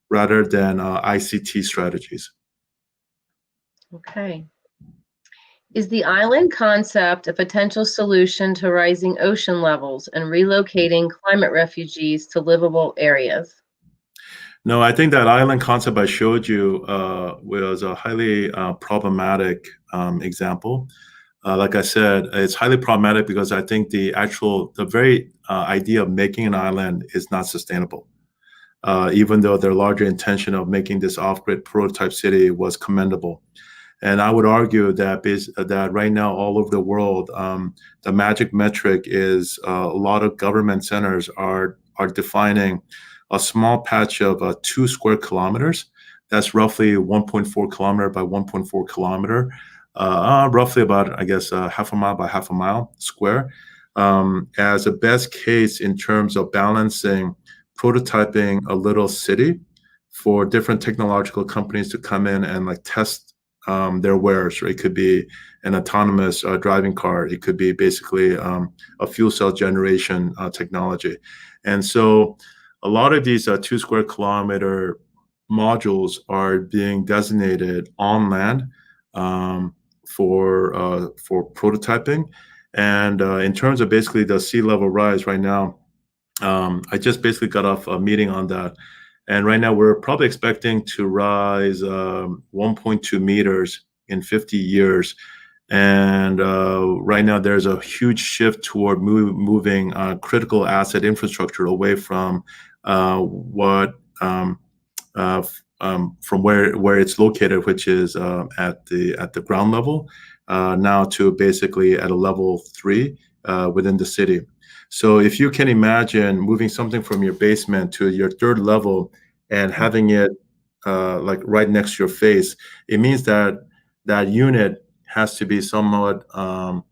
rather than ICT strategies. Okay. Is the island concept a potential solution to rising ocean levels and relocating climate refugees to livable areas? No, I think that island concept I showed you was a highly problematic example. Like I said, it's highly problematic because I think the very idea of making an island is not sustainable. Even though their larger intention of making this off-grid prototype city was commendable. And I would argue that right now, all over the world, the magic metric is a lot of government centers are defining a small patch of 2 square kilometers. That's roughly 1.4 kilometer by 1.4 kilometer, roughly about, I guess, half a mile by half a mile square, as a best case in terms of balancing prototyping a little city for different technological companies to come in and like test their wares. Right? It could be an autonomous driving car. It could be basically a fuel cell generation technology. And so a lot of these 2 square kilometer modules are being designated on land for prototyping. And in terms of basically the sea level rise right now, I just basically got off a meeting on that. And right now we're probably expecting to rise 1.2 meters in 50 years. And right now there's a huge shift toward moving critical asset infrastructure away from from where it's located, which is at the ground level, now to basically at a level 3 within the city. So if you can imagine moving something from your basement to your 3rd level and having it like right next to your face, it means that that unit has to be somewhat kind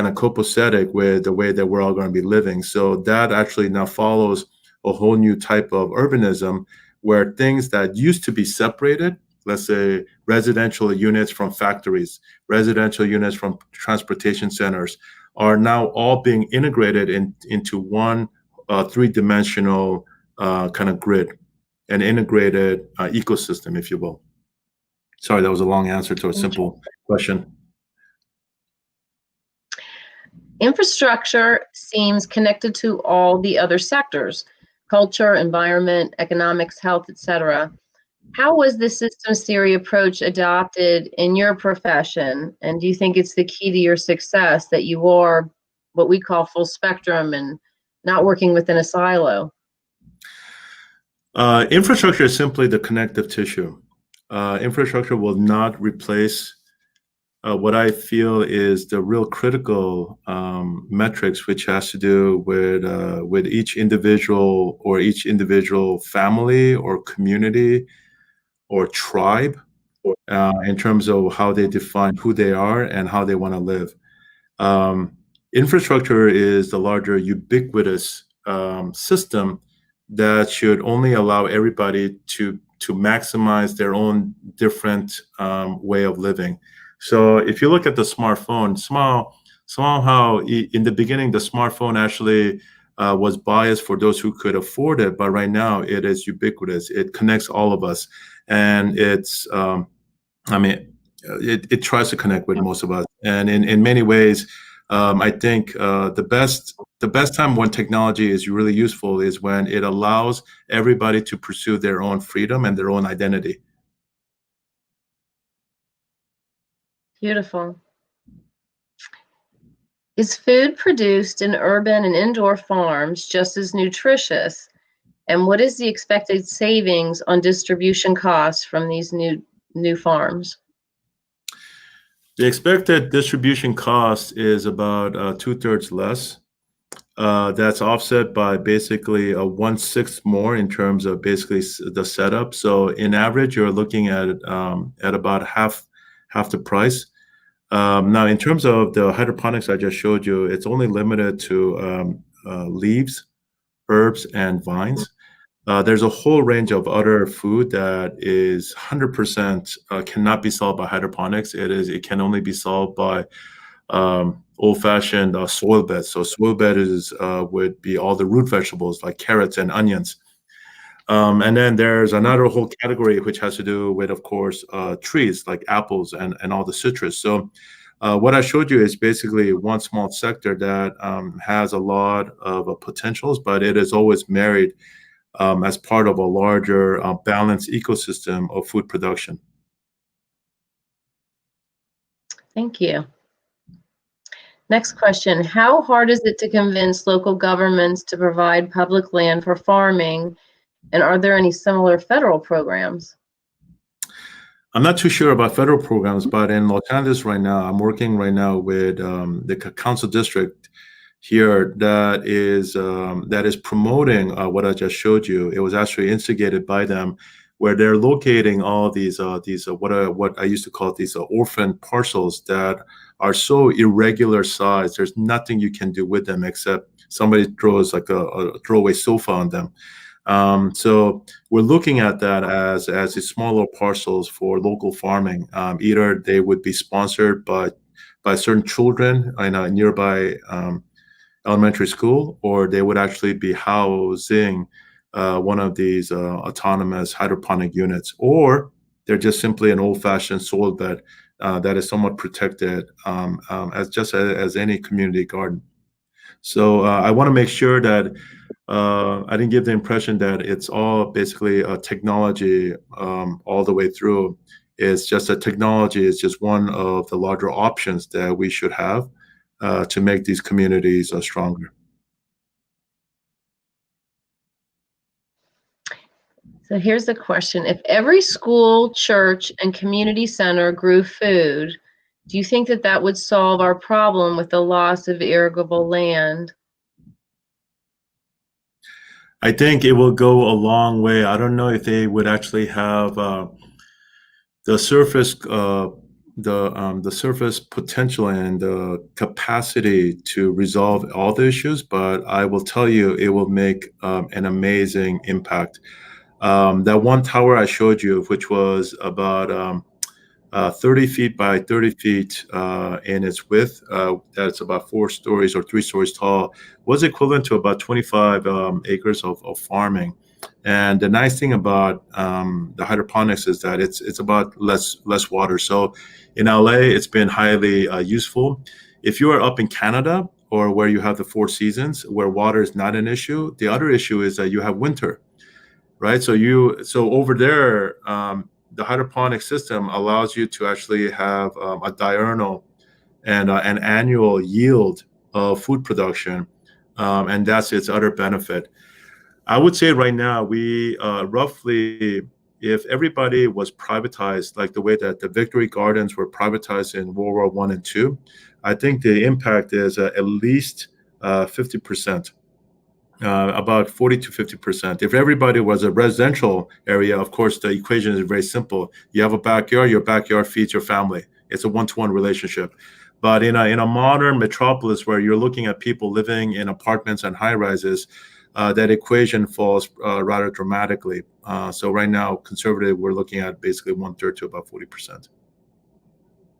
of copacetic with the way that we're all going to be living. So that actually now follows a whole new type of urbanism where things that used to be separated, let's say residential units from factories, residential units from transportation centers, are now all being integrated into one three-dimensional kind of grid, an integrated ecosystem, if you will. Sorry, that was a long answer to a simple question. Infrastructure seems connected to all the other sectors: culture, environment, economics, health, etc. How was the systems theory approach adopted in your profession? And do you think it's the key to your success that you are what we call full spectrum and not working within a silo? Infrastructure is simply the connective tissue. Infrastructure will not replace what I feel is the real critical metrics, which has to do with each individual or each individual family or community or tribe in terms of how they define who they are and how they want to live. Infrastructure is the larger ubiquitous system that should only allow everybody to maximize their own different way of living. So if you look at the smartphone, somehow in the beginning, the smartphone actually was biased for those who could afford it, but right now it is ubiquitous. It connects all of us, and I mean, it tries to connect with most of us. And in many ways, I think the best time when technology is really useful is when it allows everybody to pursue their own freedom and their own identity. Beautiful. Is food produced in urban and indoor farms just as nutritious? And what is the expected savings on distribution costs from these new farms? The expected distribution cost is about two-thirds less. That's offset by basically a one-sixth more in terms of basically the setup. So in average, you're looking at about half the price. Now, in terms of the hydroponics I just showed you, it's only limited to leaves, herbs, and vines. There's a whole range of other food that is 100% cannot be solved by hydroponics. It can only be solved by old-fashioned soil beds. So soil bed would be all the root vegetables like carrots and onions. And then there's another whole category which has to do with, of course, trees like apples and all the citrus. So what I showed you is basically one small sector that has a lot of potentials, but it is always married as part of a larger balanced ecosystem of food production. Thank you. Next question. How hard is it to convince local governments to provide public land for farming? And are there any similar federal programs? I'm not too sure about federal programs, but in Los Angeles right now, I'm working right now with the council district here that is promoting what I just showed you. It was actually instigated by them, where they're locating all these what I used to call these orphan parcels that are so irregular size. There's nothing you can do with them except somebody throws like a throwaway sofa on them. So we're looking at that as these smaller parcels for local farming. Either they would be sponsored by certain children in a nearby elementary school, or they would actually be housing one of these autonomous hydroponic units, or they're just simply an old-fashioned soil bed that is somewhat protected as any community garden. So I want to make sure that I didn't give the impression that it's all basically technology all the way through. It's just that technology is just one of the larger options that we should have to make these communities stronger. So here's the question. If every school, church, and community center grew food, do you think that that would solve our problem with the loss of irrigable land? I think it will go a long way. I don't know if they would actually have the surface the surface potential and the capacity to resolve all the issues, but I will tell you it will make an amazing impact. That one tower I showed you, which was about 30 feet by 30 feet in its width, that's about 4 stories or 3 stories tall, was equivalent to about 25 acres of farming. And the nice thing about the hydroponics is that it's about less water. So in LA, it's been highly useful. If you are up in Canada or where you have the 4 seasons, where water is not an issue, the other issue is that you have winter, right? So over there, the hydroponic system allows you to actually have a diurnal and an annual yield of food production, and that's its other benefit. I would say right now we roughly, if everybody was privatized like the way that the Victory Gardens were privatized in World War I and II, I think the impact is at least 50%. About 40 to 50%. If everybody was a residential area, of course, the equation is very simple. You have a backyard, your backyard feeds your family. It's a one-to-one relationship. But in a modern metropolis where you're looking at people living in apartments and high rises, that equation falls rather dramatically. So right now, conservative, we're looking at basically 1/3 to about 40%.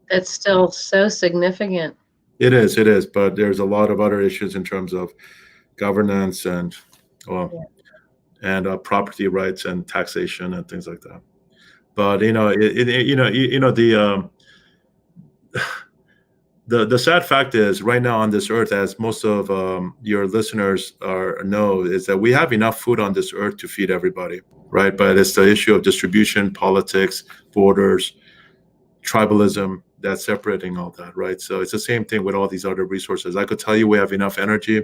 That's still so significant. It is, but there's a lot of other issues in terms of governance and well, property rights and taxation and things like that. But the sad fact is right now on this earth, as most of your listeners know, is that we have enough food on this earth to feed everybody, right? But it's the issue of distribution, politics, borders, tribalism that's separating all that, right? So it's the same thing with all these other resources. I could tell you we have enough energy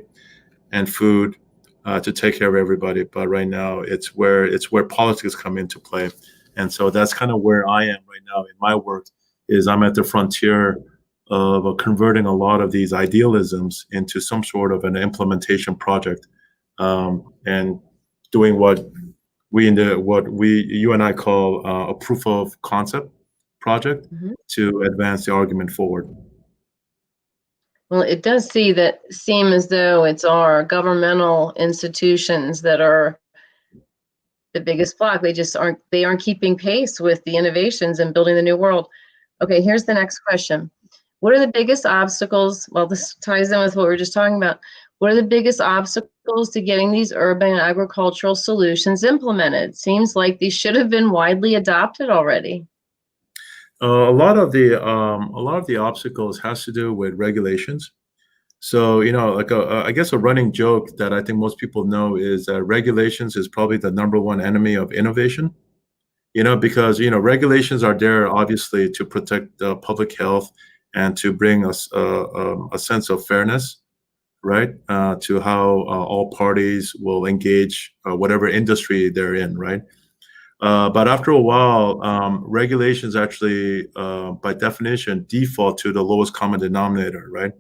and food to take care of everybody, but right now it's where politics come into play, and so that's kind of where I am right now in my work. Is I'm at the frontier of converting a lot of these idealisms into some sort of an implementation project, and doing what you and I call a proof of concept project to advance the argument forward. Well, it does seem as though it's our governmental institutions that are the biggest block. They aren't keeping pace with the innovations and building the new world. Okay, here's the next question. What are the biggest obstacles? Well, this ties in with what we were just talking about. What are the biggest obstacles to getting these urban agricultural solutions implemented? Seems like these should have been widely adopted already. A lot of the obstacles has to do with regulations. So, like I guess a running joke that I think most people know is that regulations is probably the number one enemy of innovation. Because regulations are there obviously to protect the public health and to bring us a sense of fairness, right? To how all parties will engage whatever industry they're in, right? But after a while, regulations actually, by definition, default to the lowest common denominator, right?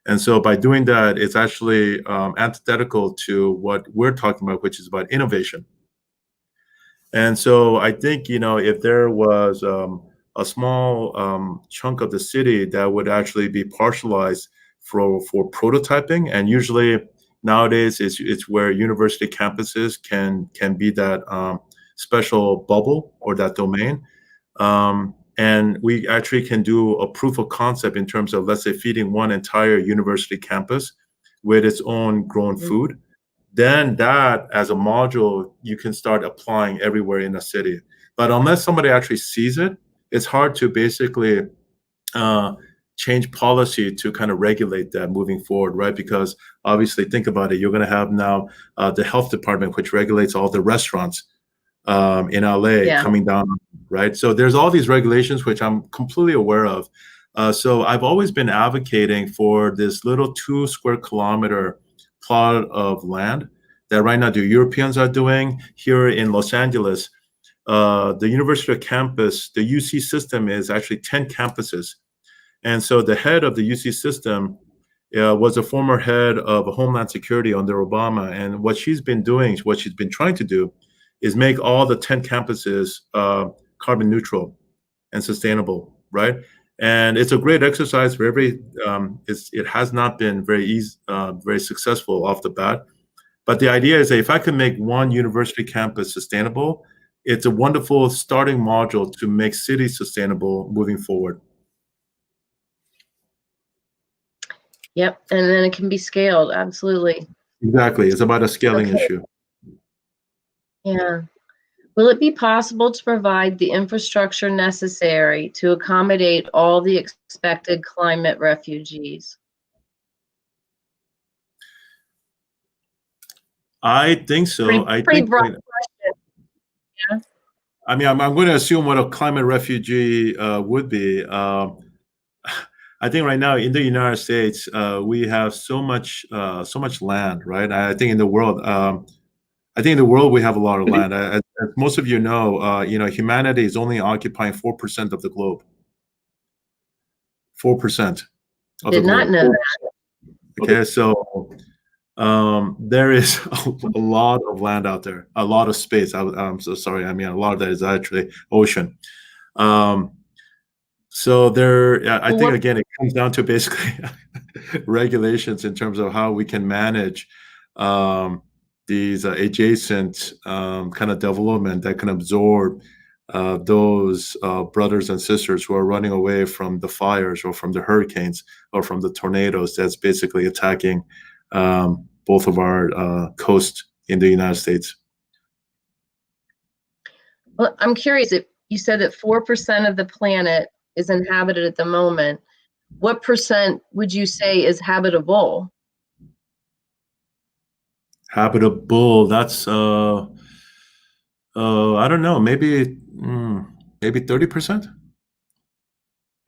And so by doing that, it's actually antithetical to what we're talking about, which is about innovation. And so I think, if there was a small chunk of the city that would actually be partialized for prototyping, and usually nowadays it's where university campuses can be that special bubble or that domain. And we actually can do a proof of concept in terms of, let's say, feeding one entire university campus with its own grown food. Then that as a module, you can start applying everywhere in the city. But unless somebody actually sees it, it's hard to basically change policy to kind of regulate that moving forward, right? Because obviously, think about it, you're going to have now the health department, which regulates all the restaurants in LA coming down, right? So there's all these regulations, which I'm completely aware of. So I've always been advocating for this little 2 square kilometer plot of land that right now the Europeans are doing. Here in Los Angeles, the University campus, the UC system is actually 10 campuses. And so the head of the UC system was a former head of Homeland Security under Obama. And what she's been doing, what she's been trying to do, is make all the 10 campuses carbon neutral and sustainable, right? And it's a great exercise for it has not been very easy, very successful off the bat. But the idea is that if I can make one university campus sustainable, it's a wonderful starting module to make cities sustainable moving forward. Yep, and then it can be scaled, absolutely. Exactly, it's about a scaling issue. Yeah. Will it be possible to provide the infrastructure necessary to accommodate all the expected climate refugees? I think so. Pretty broad question. Yeah. I mean, I'm going to assume what a climate refugee would be. I think right now in the United States, we have so much land, right? I think in the world, we have a lot of land. As most of you know, humanity is only occupying 4% of the globe. 4% of the globe. Did not know that. Okay, so there is a lot of land out there, a lot of space. I'm so sorry. I mean, a lot of that is actually ocean. So I think again, it comes down to basically regulations in terms of how we can manage these adjacent kind of development that can absorb those brothers and sisters who are running away from the fires or from the hurricanes or from the tornadoes that's basically attacking both of our coast in the United States. Well, I'm curious, if you said that 4% of the planet is inhabited at the moment, what percent would you say is habitable? Habitable, that's I don't know, maybe 30%,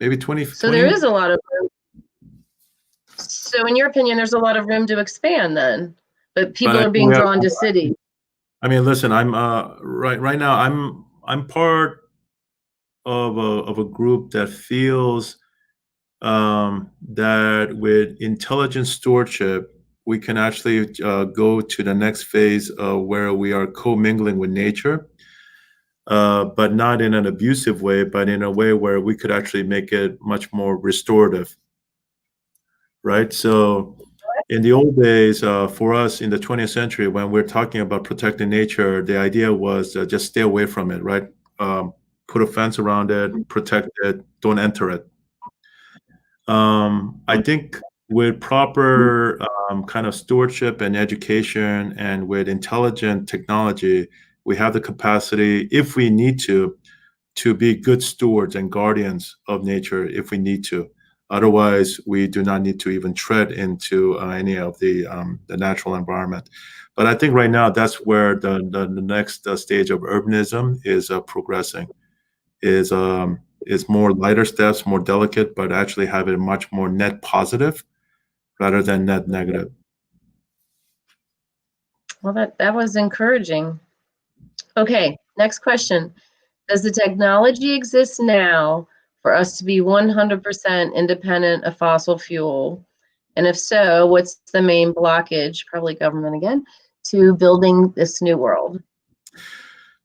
maybe 20. So there is a lot of room. So in your opinion, there's a lot of room to expand then, but people are being drawn to cities. I mean, listen, I'm right now I'm part of a group that feels that with intelligent stewardship, we can actually go to the next phase where we are commingling with nature, but not in an abusive way, but in a way where we could actually make it much more restorative, right? So in the old days, for us in the 20th century, when we're talking about protecting nature, the idea was just stay away from it, right? Put a fence around it, protect it, don't enter it. I think with proper kind of stewardship and education and with intelligent technology, we have the capacity, if we need to be good stewards and guardians of nature if we need to. Otherwise, we do not need to even tread into any of the natural environment. But I think right now that's where the next stage of urbanism is progressing. Is more lighter steps, more delicate, but actually have it much more net positive rather than net negative. Well, that was encouraging. Okay, next question. Does the technology exist now for us to be 100% independent of fossil fuel? And if so, what's the main blockage, probably government again, to building this new world?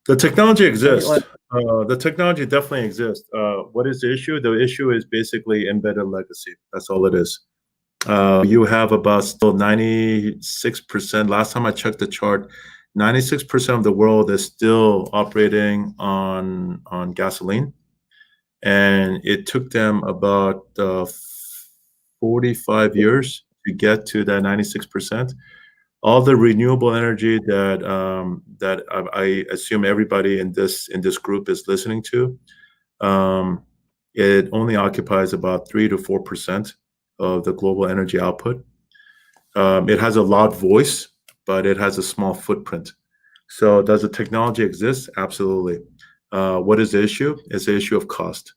The technology exists. The technology definitely exists. What is the issue? The issue is basically embedded legacy. That's all it is. You have about still 96%. Last time I checked the chart, 96% of the world is still operating on gasoline, and it took them about 45 years to get to that 96%. All the renewable energy that I assume everybody in this group is listening to, it only occupies about 3 to 4% of the global energy output. It has a loud voice, but it has a small footprint. So does the technology exist? Absolutely. What is the issue? It's the issue of cost.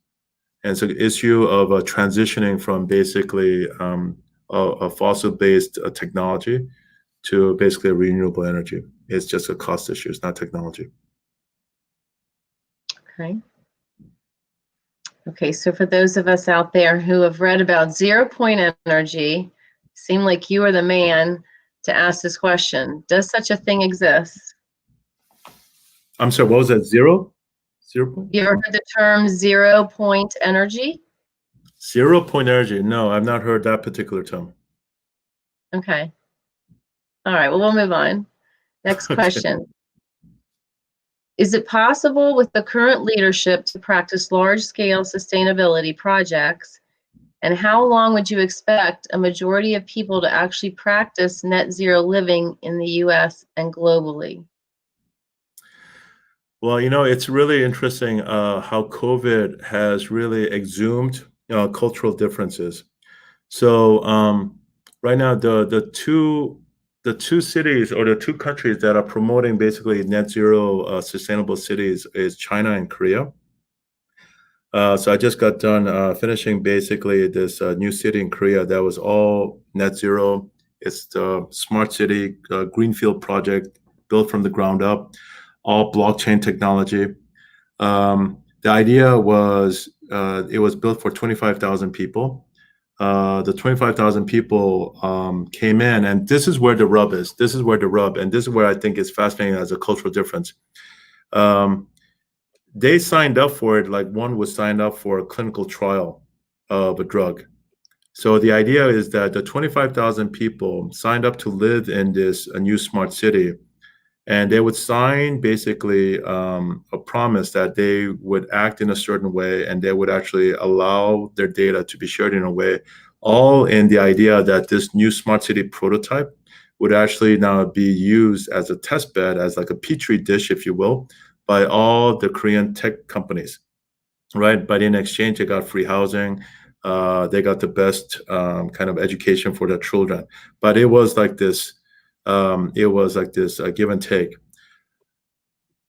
And it's an issue of transitioning from basically a fossil-based technology to basically renewable energy. It's just a cost issue. It's not technology. Okay. Okay, so for those of us out there who have read about 0 point energy, seem like you are the man to ask this question. Does such a thing exist? I'm sorry, what was that? Zero? 0 point? You ever heard the term 0 point energy? 0 point energy. No, I've not heard that particular term. Okay. All right, well, we'll move on. Next question. Is it possible with the current leadership to practice large-scale sustainability projects? And how long would you expect a majority of people to actually practice net zero living in the US and globally? Well, it's really interesting how COVID has really exhumed cultural differences. So right now, the two cities or the two countries that are promoting basically net zero sustainable cities is China and Korea. So I just got done finishing basically this new city in Korea that was all net zero. It's the smart city Greenfield project built from the ground up, all blockchain technology. The idea was it was built for 25,000 people. The 25,000 people came in, and this is where the rub is. This is where the rub, and this is where I think is fascinating as a cultural difference. They signed up for it like one would sign up for a clinical trial of a drug. So the idea is that the 25,000 people signed up to live in this a new smart city, and they would sign basically a promise that they would act in a certain way, and they would actually allow their data to be shared in a way, all in the idea that this new smart city prototype would actually now be used as a test bed, as like a petri dish, if you will, by all the Korean tech companies, right? But in exchange, they got free housing. They got the best kind of education for their children. But it was like this. Give and take.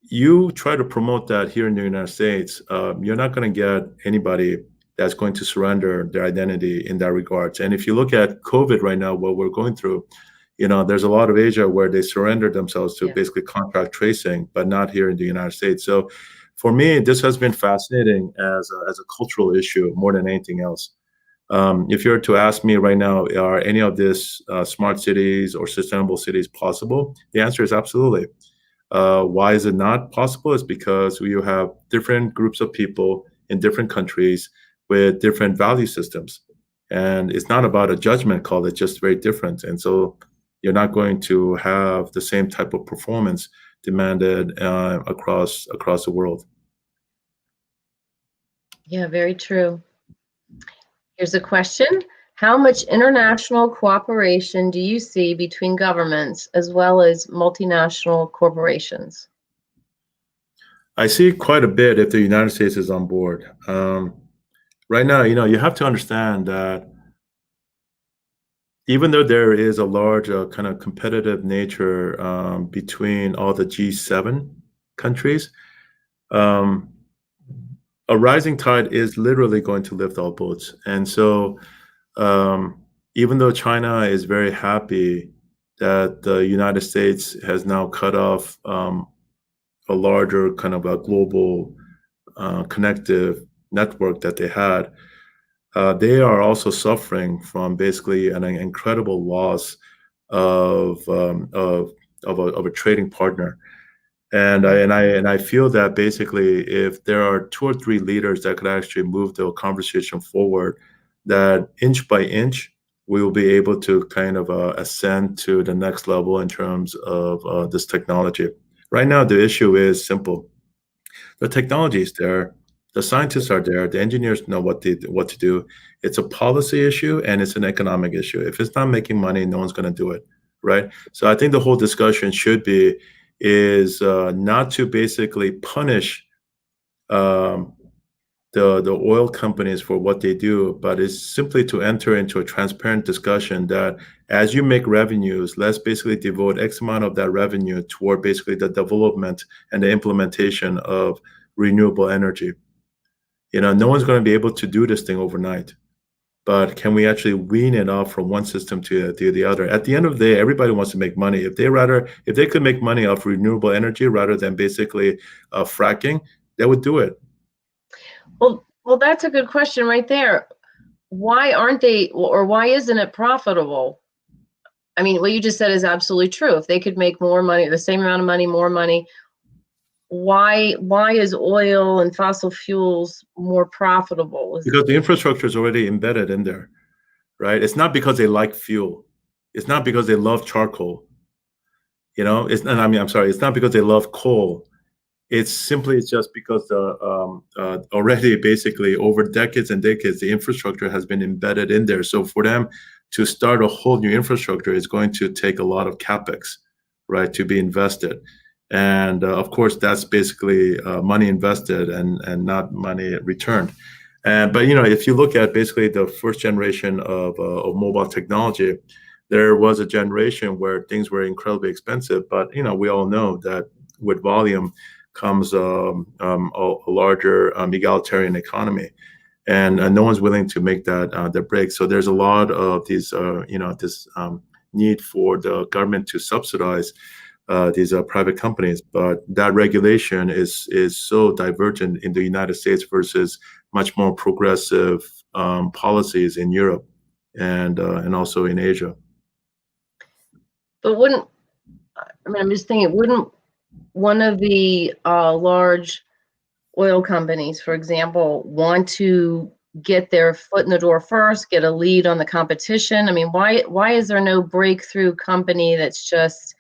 You try to promote that here in the United States, you're not going to get anybody that's going to surrender their identity in that regards. And if you look at COVID right now, what we're going through, there's a lot of Asia where they surrendered themselves to basically contact tracing, but not here in the United States. So for me, this has been fascinating as a cultural issue more than anything else. If you were to ask me right now, are any of these smart cities or sustainable cities possible? The answer is absolutely. Why is it not possible? It's because you have different groups of people in different countries with different value systems. And it's not about a judgment call, it's just very different. And so you're not going to have the same type of performance demanded across the world. Yeah, very true. Here's a question. How much international cooperation do you see between governments as well as multinational corporations? I see quite a bit if the United States is on board. Right now, you have to understand that even though there is a large kind of competitive nature between all the G7 countries, a rising tide is literally going to lift all boats. And so even though China is very happy that the United States has now cut off a larger kind of a global connective network that they had, they are also suffering from basically an incredible loss of a trading partner. And I feel that basically, if there are two or three leaders that could actually move the conversation forward, that inch by inch, we will be able to kind of ascend to the next level in terms of this technology. Right now, the issue is simple. The technology is there. The scientists are there. The engineers know what to do. It's a policy issue and it's an economic issue. If it's not making money, no one's going to do it, right? So I think the whole discussion should be is not to basically punish the oil companies for what they do, but is simply to enter into a transparent discussion that as you make revenues, let's basically devote X amount of that revenue toward basically the development and the implementation of renewable energy. No one's going to be able to do this thing overnight, but can we actually wean it off from one system to the other? At the end of the day, everybody wants to make money. If they could make money off renewable energy rather than basically fracking, they would do it. Well, that's a good question right there. Why aren't they, or why isn't it profitable? I mean, what you just said is absolutely true. If they could make more money, the same amount of money, more money, why is oil and fossil fuels more profitable? Because the infrastructure is already embedded in there, right? It's not because they like fuel. It's not because they love charcoal. I'm sorry. It's not because they love coal. It's just because already basically over decades and decades, the infrastructure has been embedded in there. So for them to start a whole new infrastructure is going to take a lot of capex, right, to be invested. And of course, that's basically money invested and not money returned. But if you look at basically the first generation of mobile technology, there was a generation where things were incredibly expensive. But we all know that with volume comes a larger egalitarian economy, and no one's willing to make that their break. So there's a lot of these, this need for the government to subsidize these private companies, but that regulation is so divergent in the United States versus much more progressive policies in Europe and also in Asia. But I'm just thinking, wouldn't one of the large oil companies, for example, want to get their foot in the door first, get a lead on the competition? I mean, why is there no breakthrough company that's just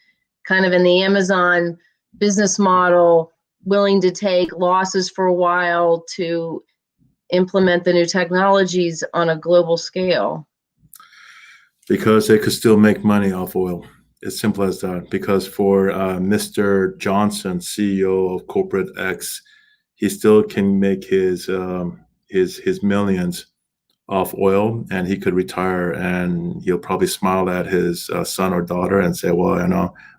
kind of in the Amazon business model, willing to take losses for a while to implement the new technologies on a global scale? Because they could still make money off oil. It's simple as that. Because for Mr. Johnson, CEO of Corporate X, he still can make his millions off oil, and he could retire, and he'll probably smile at his son or daughter and say, "Well,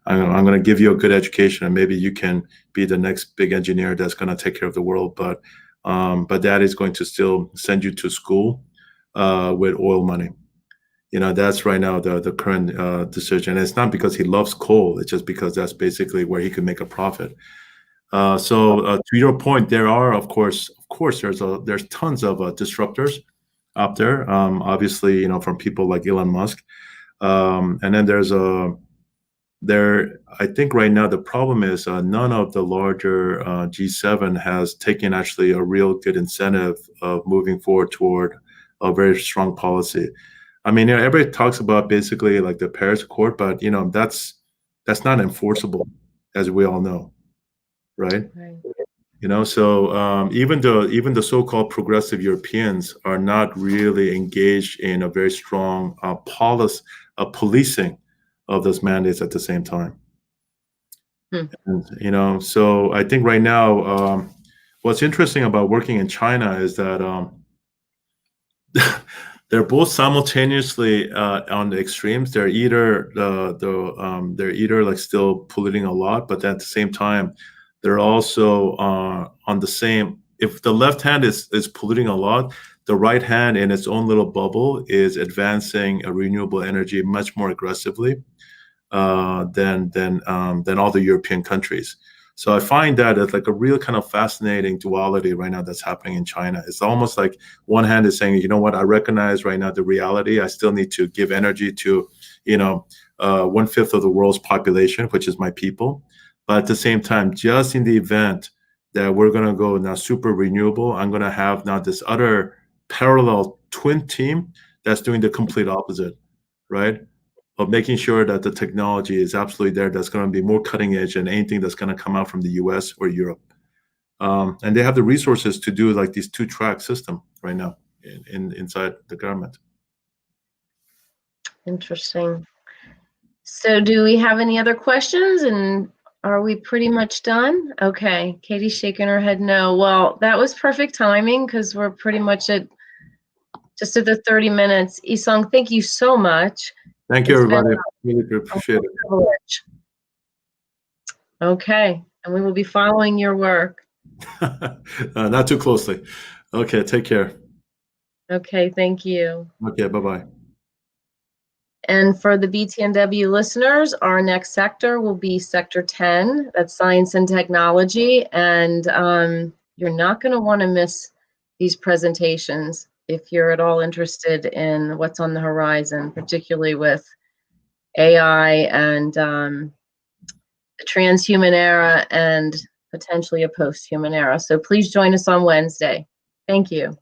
I'm going to give you a good education, and maybe you can be the next big engineer that's going to take care of the world." But Dad is going to still send you to school with oil money. That's right now the current decision. And it's not because he loves coal. It's just because that's basically where he could make a profit. To your point, there are, of course, there's tons of disruptors out there. Obviously, from people like Elon Musk. And then I think right now the problem is none of the larger G7 has taken actually a real good incentive of moving forward toward a very strong policy. I mean, everybody talks about basically like the Paris Accord, but that's not enforceable, as we all know, right? So even the so-called progressive Europeans are not really engaged in a very strong policing of those mandates at the same time. And, so I think right now, what's interesting about working in China is that they're both simultaneously on the extremes. They're either like still polluting a lot, but at the same time, they're also on the same. If the left hand is polluting a lot, the right hand in its own little bubble is advancing a renewable energy much more aggressively than all the European countries. So I find that it's like a real kind of fascinating duality right now that's happening in China. It's almost like one hand is saying, you know what, I recognize right now the reality. I still need to give energy to, 1/5 of the world's population, which is my people. But at the same time, just in the event that we're going to go now super renewable, I'm going to have now this other parallel twin team that's doing the complete opposite, right? Of making sure that the technology is absolutely there, that's going to be more cutting edge than anything that's going to come out from the US or Europe. And they have the resources to do like this 2-track system right now inside the government. Interesting. So do we have any other questions, and are we pretty much done? Okay, Katie's shaking her head no. Well, that was perfect timing because we're pretty much just at the 30 minutes. Eui-Sung, thank you so much. Thank you, everybody. Really appreciate it. Privilege. Okay, and we will be following your work. Not too closely. Okay, take care. Okay, thank you. Okay, bye-bye. And for the BTNW listeners, our next sector will be Sector 10, that's Science and Technology. And you're not going to want to miss these presentations if you're at all interested in what's on the horizon, particularly with AI and the transhuman era and potentially a post-human era. So please join us on Wednesday. Thank you.